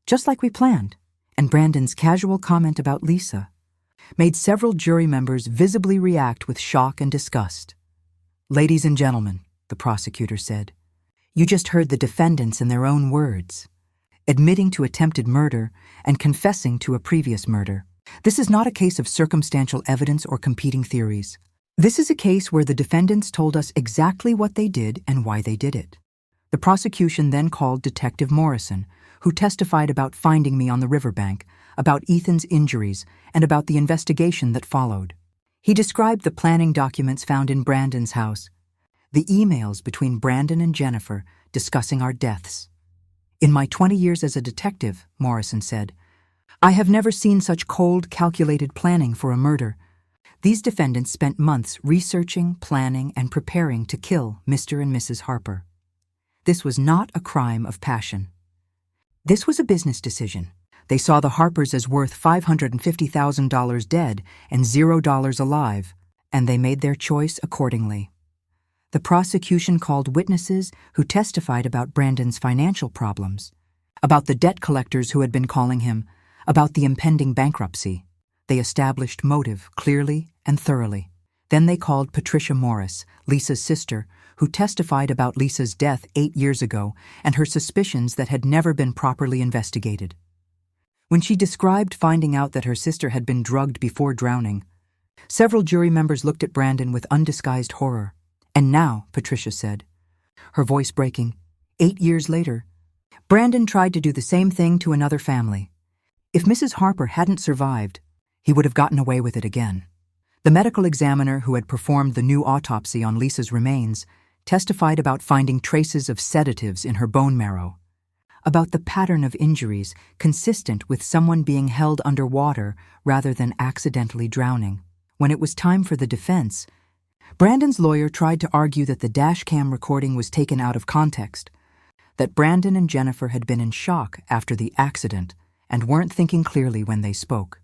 just like we planned, and Brandon's casual comment about Lisa made several jury members visibly react with shock and disgust. "Ladies and gentlemen," the prosecutor said, "you just heard the defendants in their own words, admitting to attempted murder and confessing to a previous murder. This is not a case of circumstantial evidence or competing theories. This is a case where the defendants told us exactly what they did and why they did it." The prosecution then called Detective Morrison, who testified about finding me on the riverbank, about Ethan's injuries, and about the investigation that followed. He described the planning documents found in Brandon's house, the emails between Brandon and Jennifer discussing our deaths. "In my 20 years as a detective," Morrison said, "I have never seen such cold, calculated planning for a murder. These defendants spent months researching, planning, and preparing to kill Mr. and Mrs. Harper. This was not a crime of passion. This was a business decision. They saw the Harpers as worth $550,000 dead and $0 alive, and they made their choice accordingly." The prosecution called witnesses who testified about Brandon's financial problems, about the debt collectors who had been calling him, about the impending bankruptcy. They established motive clearly and thoroughly. Then they called Patricia Morris, Lisa's sister, who testified about Lisa's death 8 years ago and her suspicions that had never been properly investigated. When she described finding out that her sister had been drugged before drowning, several jury members looked at Brandon with undisguised horror. "And now," Patricia said, her voice breaking, 8 years later, Brandon tried to do the same thing to another family. If Mrs. Harper hadn't survived, he would have gotten away with it again." The medical examiner who had performed the new autopsy on Lisa's remains testified about finding traces of sedatives in her bone marrow, about the pattern of injuries consistent with someone being held underwater rather than accidentally drowning. When it was time for the defense, Brandon's lawyer tried to argue that the dashcam recording was taken out of context, that Brandon and Jennifer had been in shock after the accident and weren't thinking clearly when they spoke.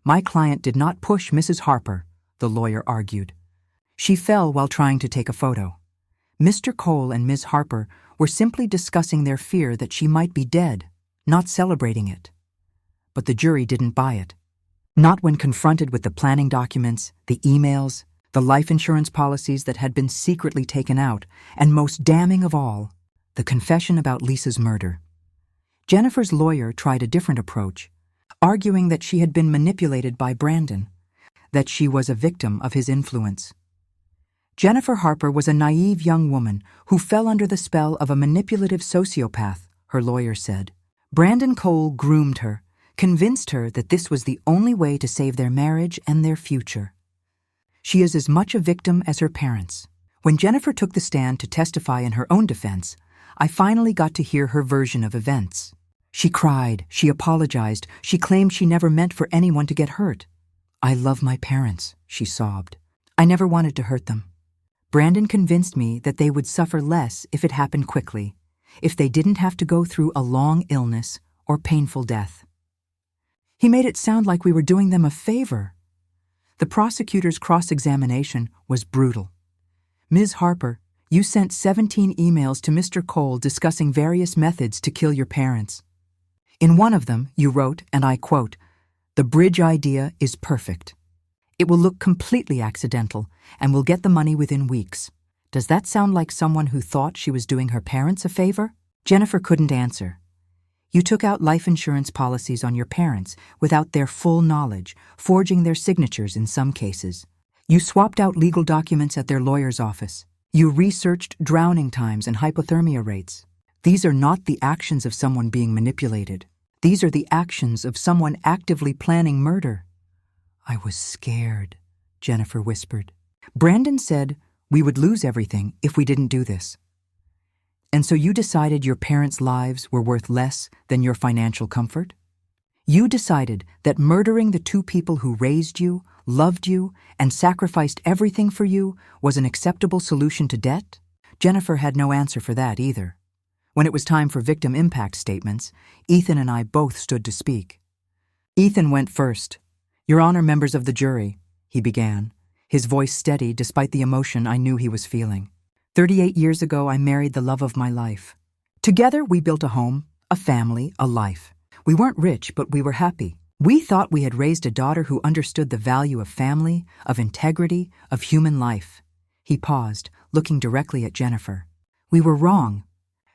"My client did not push Mrs. Harper," the lawyer argued. "She fell while trying to take a photo. Mr. Cole and Ms. Harper were simply discussing their fear that she might be dead, not celebrating it." But the jury didn't buy it. Not when confronted with the planning documents, the emails, the life insurance policies that had been secretly taken out, and most damning of all, the confession about Lisa's murder. Jennifer's lawyer tried a different approach, arguing that she had been manipulated by Brandon, that she was a victim of his influence. Jennifer Harper was a naive young woman who fell under the spell of a manipulative sociopath, her lawyer said. Brandon Cole groomed her, convinced her that this was the only way to save their marriage and their future. She is as much a victim as her parents. When Jennifer took the stand to testify in her own defense, I finally got to hear her version of events. She cried, she apologized, she claimed she never meant for anyone to get hurt. "I love my parents," she sobbed. "I never wanted to hurt them. Brandon convinced me that they would suffer less if it happened quickly, if they didn't have to go through a long illness or painful death. He made it sound like we were doing them a favor. The prosecutor's cross-examination was brutal. Ms. Harper, you sent 17 emails to Mr. Cole discussing various methods to kill your parents. In one of them, you wrote, and I quote, "The bridge idea is perfect. It will look completely accidental and will get the money within weeks." Does that sound like someone who thought she was doing her parents a favor? Jennifer couldn't answer. You took out life insurance policies on your parents without their full knowledge, forging their signatures in some cases. You swapped out legal documents at their lawyer's office. You researched drowning times and hypothermia rates. These are not the actions of someone being manipulated. These are the actions of someone actively planning murder. I was scared, Jennifer whispered. Brandon said we would lose everything if we didn't do this. And so you decided your parents' lives were worth less than your financial comfort? You decided that murdering the two people who raised you, loved you, and sacrificed everything for you was an acceptable solution to debt? Jennifer had no answer for that either. When it was time for victim impact statements, Ethan and I both stood to speak. Ethan went first. "Your Honor, members of the jury," he began, his voice steady despite the emotion I knew he was feeling. 38 years ago, I married the love of my life. Together, we built a home, a family, a life. We weren't rich, but we were happy. We thought we had raised a daughter who understood the value of family, of integrity, of human life. He paused, looking directly at Jennifer. We were wrong.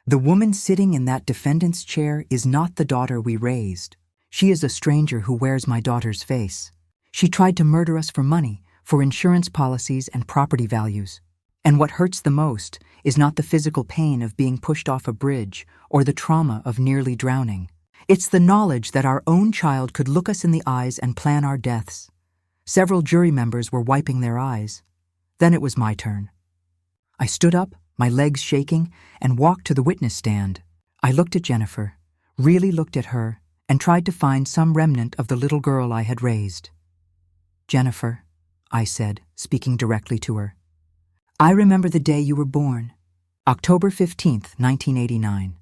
The woman sitting in that defendant's chair is not the daughter we raised. She is a stranger who wears my daughter's face. She tried to murder us for money, for insurance policies and property values. And what hurts the most is not the physical pain of being pushed off a bridge or the trauma of nearly drowning. It's the knowledge that our own child could look us in the eyes and plan our deaths. Several jury members were wiping their eyes. Then it was my turn. I stood up, my legs shaking, and walked to the witness stand. I looked at Jennifer, really looked at her, and tried to find some remnant of the little girl I had raised. "Jennifer," I said, speaking directly to her, "I remember the day you were born, October 15th, 1989.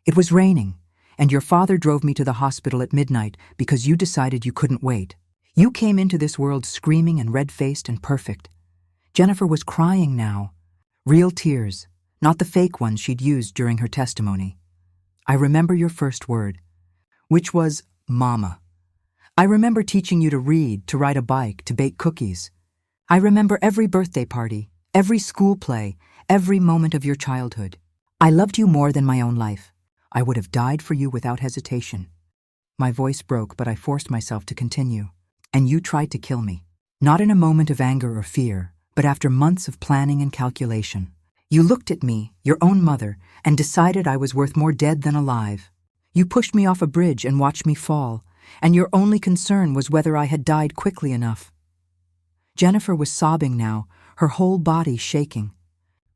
It was raining, and your father drove me to the hospital at midnight because you decided you couldn't wait. You came into this world screaming and red-faced and perfect." Jennifer was crying now. Real tears, not the fake ones she'd used during her testimony. "I remember your first word, which was Mama. I remember teaching you to read, to ride a bike, to bake cookies. I remember every birthday party, every school play, every moment of your childhood. I loved you more than my own life. I would have died for you without hesitation." My voice broke, but I forced myself to continue. "And you tried to kill me. Not in a moment of anger or fear, but after months of planning and calculation. You looked at me, your own mother, and decided I was worth more dead than alive. You pushed me off a bridge and watched me fall, and your only concern was whether I had died quickly enough." Jennifer was sobbing now, her whole body shaking.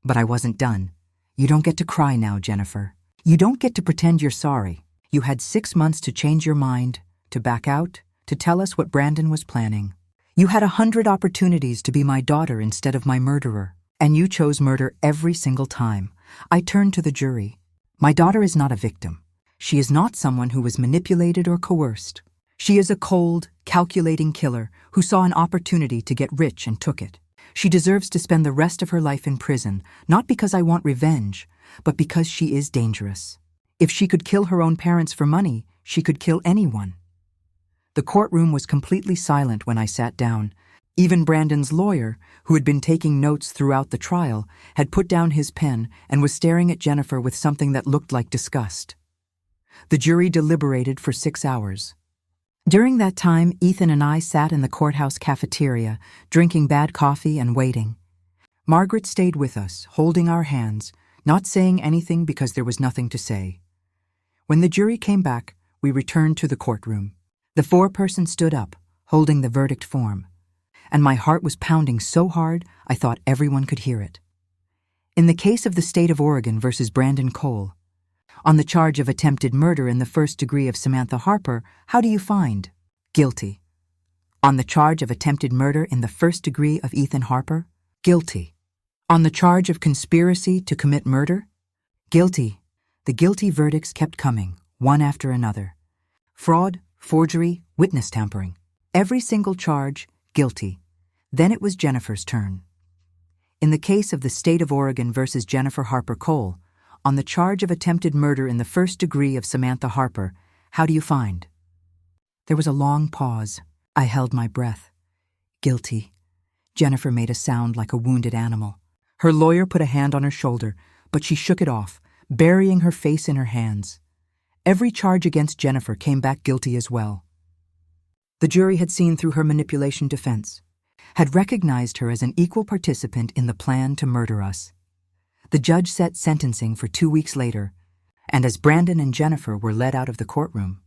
But I wasn't done. "You don't get to cry now, Jennifer. You don't get to pretend you're sorry. You had 6 months to change your mind, to back out, to tell us what Brandon was planning. You had 100 opportunities to be my daughter instead of my murderer, and you chose murder every single time." I turned to the jury. "My daughter is not a victim. She is not someone who was manipulated or coerced. She is a cold, calculating killer who saw an opportunity to get rich and took it. She deserves to spend the rest of her life in prison, not because I want revenge, but because she is dangerous. If she could kill her own parents for money, she could kill anyone." The courtroom was completely silent when I sat down. Even Brandon's lawyer, who had been taking notes throughout the trial, had put down his pen and was staring at Jennifer with something that looked like disgust. The jury deliberated for 6 hours. During that time, Ethan and I sat in the courthouse cafeteria, drinking bad coffee and waiting. Margaret stayed with us, holding our hands, not saying anything because there was nothing to say. When the jury came back, we returned to the courtroom. The foreperson stood up, holding the verdict form, and my heart was pounding so hard I thought everyone could hear it. In the case of the state of Oregon versus Brandon Cole, on the charge of attempted murder in the first degree of Samantha Harper, how do you find? Guilty. On the charge of attempted murder in the first degree of Ethan Harper, guilty. On the charge of conspiracy to commit murder? Guilty. The guilty verdicts kept coming, one after another. Fraud, forgery, witness tampering. Every single charge, guilty. Then it was Jennifer's turn. In the case of the State of Oregon versus Jennifer Harper Cole, on the charge of attempted murder in the first degree of Samantha Harper, how do you find? There was a long pause. I held my breath. Guilty. Jennifer made a sound like a wounded animal. Her lawyer put a hand on her shoulder, but she shook it off, burying her face in her hands. Every charge against Jennifer came back guilty as well. The jury had seen through her manipulation defense, had recognized her as an equal participant in the plan to murder us. The judge set sentencing for 2 weeks later, and as Brandon and Jennifer were led out of the courtroom,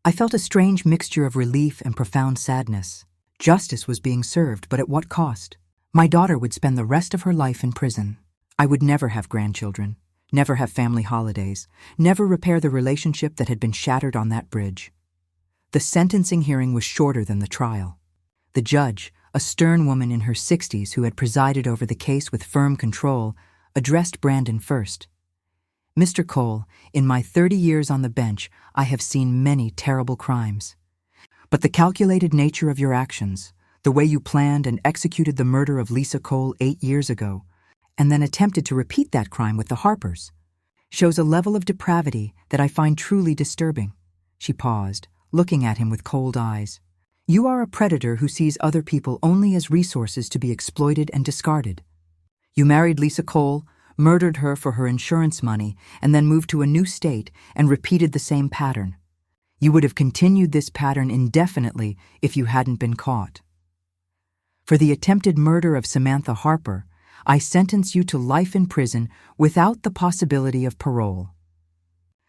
I felt a strange mixture of relief and profound sadness. Justice was being served, but at what cost? My daughter would spend the rest of her life in prison. I would never have grandchildren, never have family holidays, never repair the relationship that had been shattered on that bridge. The sentencing hearing was shorter than the trial. The judge, a stern woman in her 60s who had presided over the case with firm control, addressed Brandon first. Mr. Cole, in my 30 years on the bench, I have seen many terrible crimes. But the calculated nature of your actions, the way you planned and executed the murder of Lisa Cole 8 years ago, and then attempted to repeat that crime with the Harpers, shows a level of depravity that I find truly disturbing. She paused, looking at him with cold eyes. You are a predator who sees other people only as resources to be exploited and discarded. You married Lisa Cole, murdered her for her insurance money, and then moved to a new state and repeated the same pattern. You would have continued this pattern indefinitely if you hadn't been caught. For the attempted murder of Samantha Harper, I sentence you to life in prison without the possibility of parole.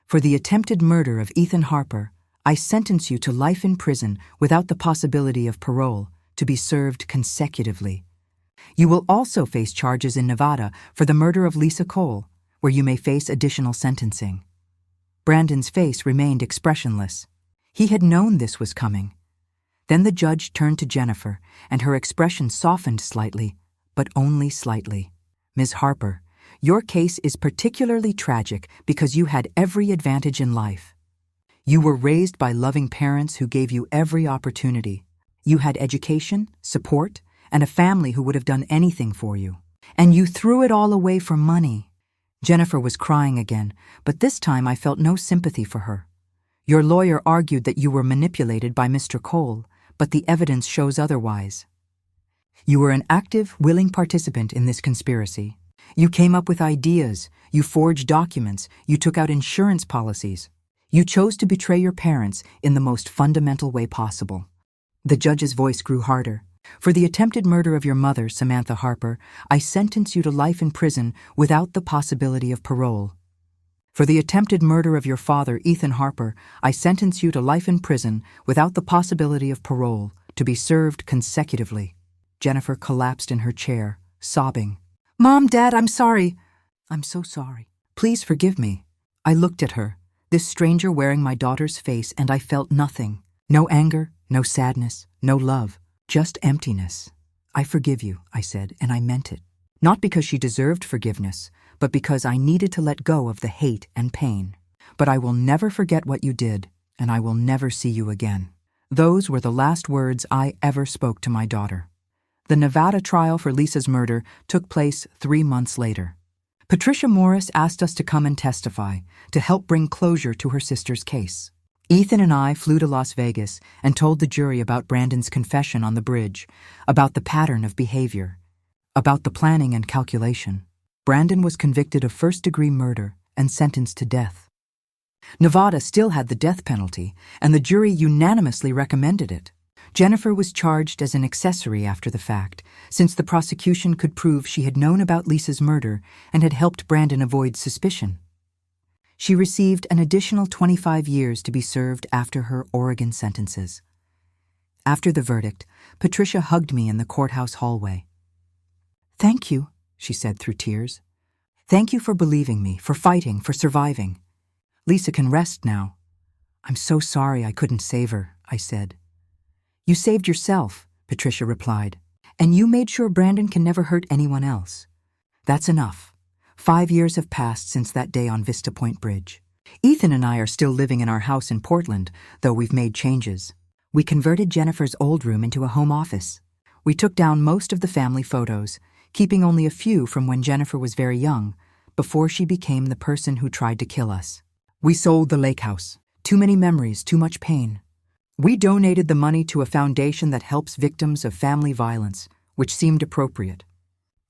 For the attempted murder of Ethan Harper, I sentence you to life in prison without the possibility of parole, to be served consecutively. You will also face charges in Nevada for the murder of Lisa Cole, where you may face additional sentencing. Brandon's face remained expressionless. He had known this was coming. Then the judge turned to Jennifer, and her expression softened slightly, but only slightly. Ms. Harper, your case is particularly tragic because you had every advantage in life. You were raised by loving parents who gave you every opportunity. You had education, support, and a family who would have done anything for you. And you threw it all away for money. Jennifer was crying again, but this time I felt no sympathy for her. Your lawyer argued that you were manipulated by Mr. Cole, but the evidence shows otherwise. You were an active, willing participant in this conspiracy. You came up with ideas, you forged documents, you took out insurance policies. You chose to betray your parents in the most fundamental way possible. The judge's voice grew harder. For the attempted murder of your mother, Samantha Harper, I sentence you to life in prison without the possibility of parole. For the attempted murder of your father, Ethan Harper, I sentence you to life in prison without the possibility of parole, to be served consecutively. Jennifer collapsed in her chair, sobbing. Mom, Dad, I'm sorry. I'm so sorry. Please forgive me. I looked at her, this stranger wearing my daughter's face, and I felt nothing. No anger, no sadness, no love, just emptiness. I forgive you, I said, and I meant it. Not because she deserved forgiveness, but because I needed to let go of the hate and pain. But I will never forget what you did, and I will never see you again. Those were the last words I ever spoke to my daughter. The Nevada trial for Lisa's murder took place 3 months later. Patricia Morris asked us to come and testify, to help bring closure to her sister's case. Ethan and I flew to Las Vegas and told the jury about Brandon's confession on the bridge, about the pattern of behavior, about the planning and calculation. Brandon was convicted of first-degree murder and sentenced to death. Nevada still had the death penalty, and the jury unanimously recommended it. Jennifer was charged as an accessory after the fact, since the prosecution could prove she had known about Lisa's murder and had helped Brandon avoid suspicion. She received an additional 25 years to be served after her Oregon sentences. After the verdict, Patricia hugged me in the courthouse hallway. Thank you, she said through tears. Thank you for believing me, for fighting, for surviving. Lisa can rest now. I'm so sorry I couldn't save her, I said. You saved yourself, Patricia replied, and you made sure Brandon can never hurt anyone else. That's enough. 5 years have passed since that day on Vista Point Bridge. Ethan and I are still living in our house in Portland, though we've made changes. We converted Jennifer's old room into a home office. We took down most of the family photos, keeping only a few from when Jennifer was very young, before she became the person who tried to kill us. We sold the lake house. Too many memories, too much pain. We donated the money to a foundation that helps victims of family violence, which seemed appropriate.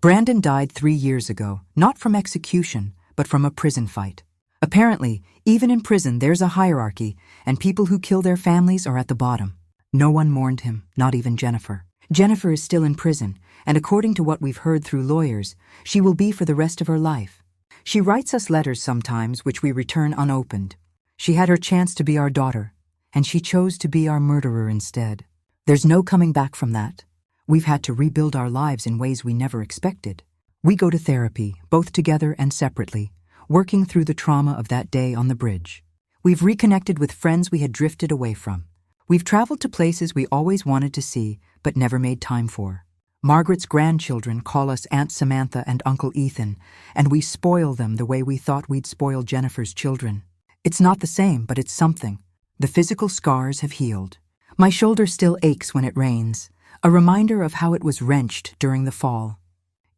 Brandon died 3 years ago, not from execution, but from a prison fight. Apparently, even in prison there's a hierarchy, and people who kill their families are at the bottom. No one mourned him, not even Jennifer. Jennifer is still in prison, and according to what we've heard through lawyers, she will be for the rest of her life. She writes us letters sometimes which we return unopened. She had her chance to be our daughter, and she chose to be our murderer instead. There's no coming back from that. We've had to rebuild our lives in ways we never expected. We go to therapy, both together and separately, working through the trauma of that day on the bridge. We've reconnected with friends we had drifted away from. We've traveled to places we always wanted to see, but never made time for. Margaret's grandchildren call us Aunt Samantha and Uncle Ethan, and we spoil them the way we thought we'd spoil Jennifer's children. It's not the same, but it's something. The physical scars have healed. My shoulder still aches when it rains, a reminder of how it was wrenched during the fall.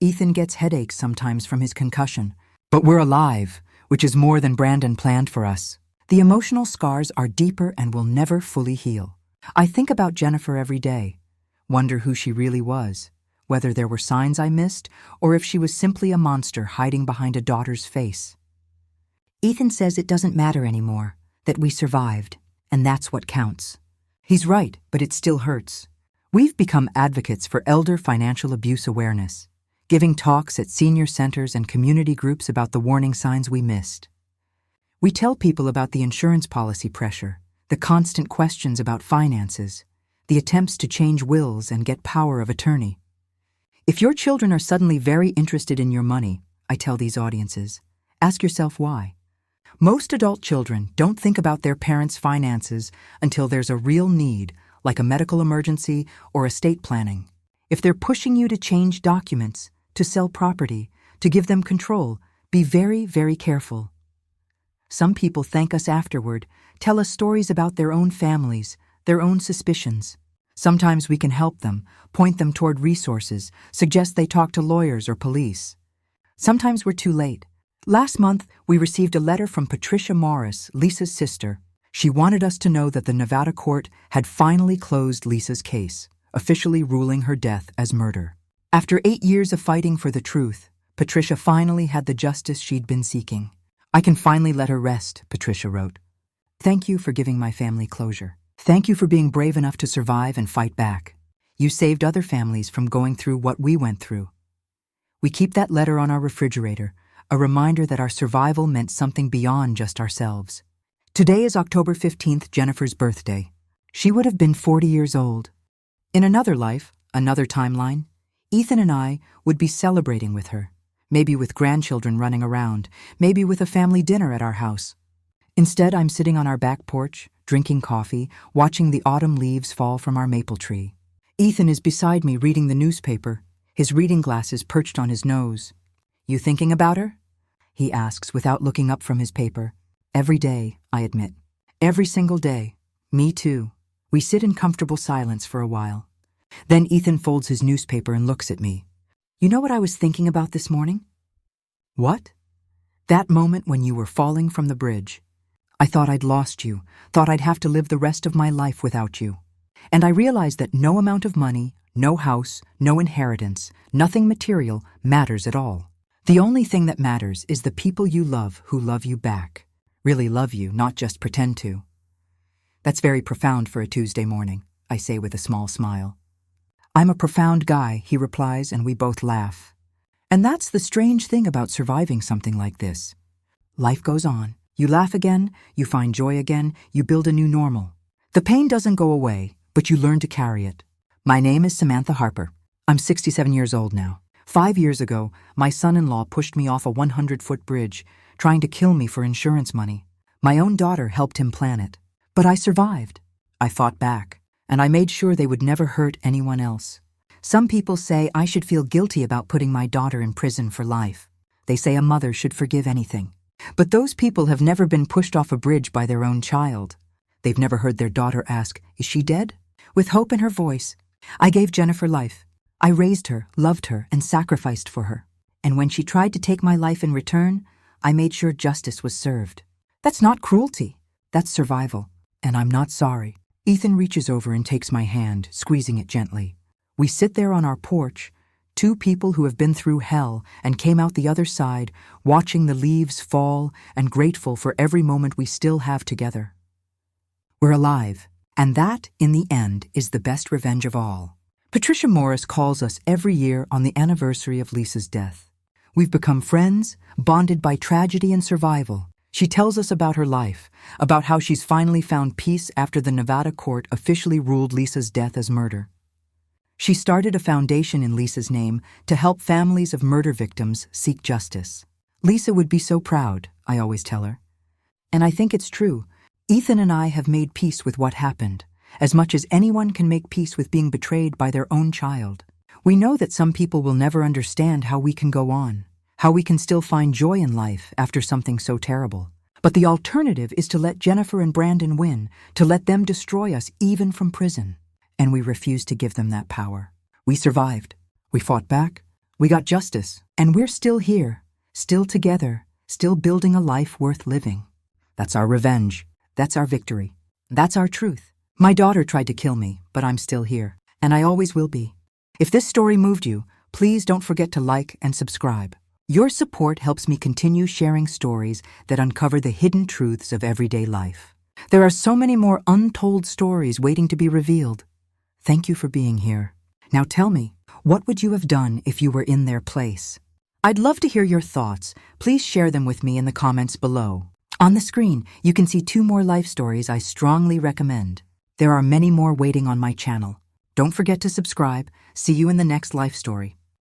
Ethan gets headaches sometimes from his concussion, but we're alive, which is more than Brandon planned for us. The emotional scars are deeper and will never fully heal. I think about Jennifer every day, wonder who she really was, whether there were signs I missed, or if she was simply a monster hiding behind a daughter's face. Ethan says it doesn't matter anymore, that we survived, and that's what counts. He's right, but it still hurts. We've become advocates for elder financial abuse awareness, giving talks at senior centers and community groups about the warning signs we missed. We tell people about the insurance policy pressure, the constant questions about finances, the attempts to change wills and get power of attorney. If your children are suddenly very interested in your money, I tell these audiences, ask yourself why. Most adult children don't think about their parents' finances until there's a real need, like a medical emergency or estate planning. If they're pushing you to change documents, to sell property, to give them control, be very, very careful. Some people thank us afterward, tell us stories about their own families, their own suspicions. Sometimes we can help them, point them toward resources, suggest they talk to lawyers or police. Sometimes we're too late. Last month, we received a letter from Patricia Morris, Lisa's sister. She wanted us to know that the Nevada court had finally closed Lisa's case, officially ruling her death as murder. After 8 years of fighting for the truth, Patricia finally had the justice she'd been seeking. I can finally let her rest, Patricia wrote. Thank you for giving my family closure. Thank you for being brave enough to survive and fight back. You saved other families from going through what we went through. We keep that letter on our refrigerator, a reminder that our survival meant something beyond just ourselves. Today is October 15th, Jennifer's birthday. She would have been 40 years old. In another life, another timeline, Ethan and I would be celebrating with her, maybe with grandchildren running around, maybe with a family dinner at our house. Instead, I'm sitting on our back porch, drinking coffee, watching the autumn leaves fall from our maple tree. Ethan is beside me reading the newspaper, his reading glasses perched on his nose. You thinking about her? He asks without looking up from his paper. Every day, I admit. Every single day. Me too. We sit in comfortable silence for a while. Then Ethan folds his newspaper and looks at me. You know what I was thinking about this morning? What? That moment when you were falling from the bridge. I thought I'd lost you, thought I'd have to live the rest of my life without you. And I realized that no amount of money, no house, no inheritance, nothing material matters at all. The only thing that matters is the people you love who love you back. Really love you, not just pretend to. That's very profound for a Tuesday morning, I say with a small smile. I'm a profound guy, he replies, and we both laugh. And that's the strange thing about surviving something like this. Life goes on. You laugh again, you find joy again, you build a new normal. The pain doesn't go away, but you learn to carry it. My name is Samantha Harper. I'm 67 years old now. 5 years ago, my son-in-law pushed me off a 100-foot bridge, trying to kill me for insurance money. My own daughter helped him plan it. But I survived. I fought back, and I made sure they would never hurt anyone else. Some people say I should feel guilty about putting my daughter in prison for life. They say a mother should forgive anything. But those people have never been pushed off a bridge by their own child. They've never heard their daughter ask, "Is she dead?" With hope in her voice. I gave Jennifer life. I raised her, loved her, and sacrificed for her. And when she tried to take my life in return, I made sure justice was served. That's not cruelty. That's survival. And I'm not sorry. Ethan reaches over and takes my hand, squeezing it gently. We sit there on our porch, two people who have been through hell and came out the other side, watching the leaves fall and grateful for every moment we still have together. We're alive, and that, in the end, is the best revenge of all. Patricia Morris calls us every year on the anniversary of Lisa's death. We've become friends, bonded by tragedy and survival. She tells us about her life, about how she's finally found peace after the Nevada court officially ruled Lisa's death as murder. She started a foundation in Lisa's name to help families of murder victims seek justice. Lisa would be so proud, I always tell her. And I think it's true. Ethan and I have made peace with what happened, as much as anyone can make peace with being betrayed by their own child. We know that some people will never understand how we can go on, how we can still find joy in life after something so terrible. But the alternative is to let Jennifer and Brandon win, to let them destroy us even from prison. And we refuse to give them that power. We survived. We fought back. We got justice. And we're still here, still together, still building a life worth living. That's our revenge. That's our victory. That's our truth. My daughter tried to kill me, but I'm still here. And I always will be. If this story moved you, please don't forget to like and subscribe. Your support helps me continue sharing stories that uncover the hidden truths of everyday life. There are so many more untold stories waiting to be revealed. Thank you for being here. Now tell me, what would you have done if you were in their place? I'd love to hear your thoughts. Please share them with me in the comments below. On the screen, you can see 2 more life stories I strongly recommend. There are many more waiting on my channel. Don't forget to subscribe. See you in the next life story.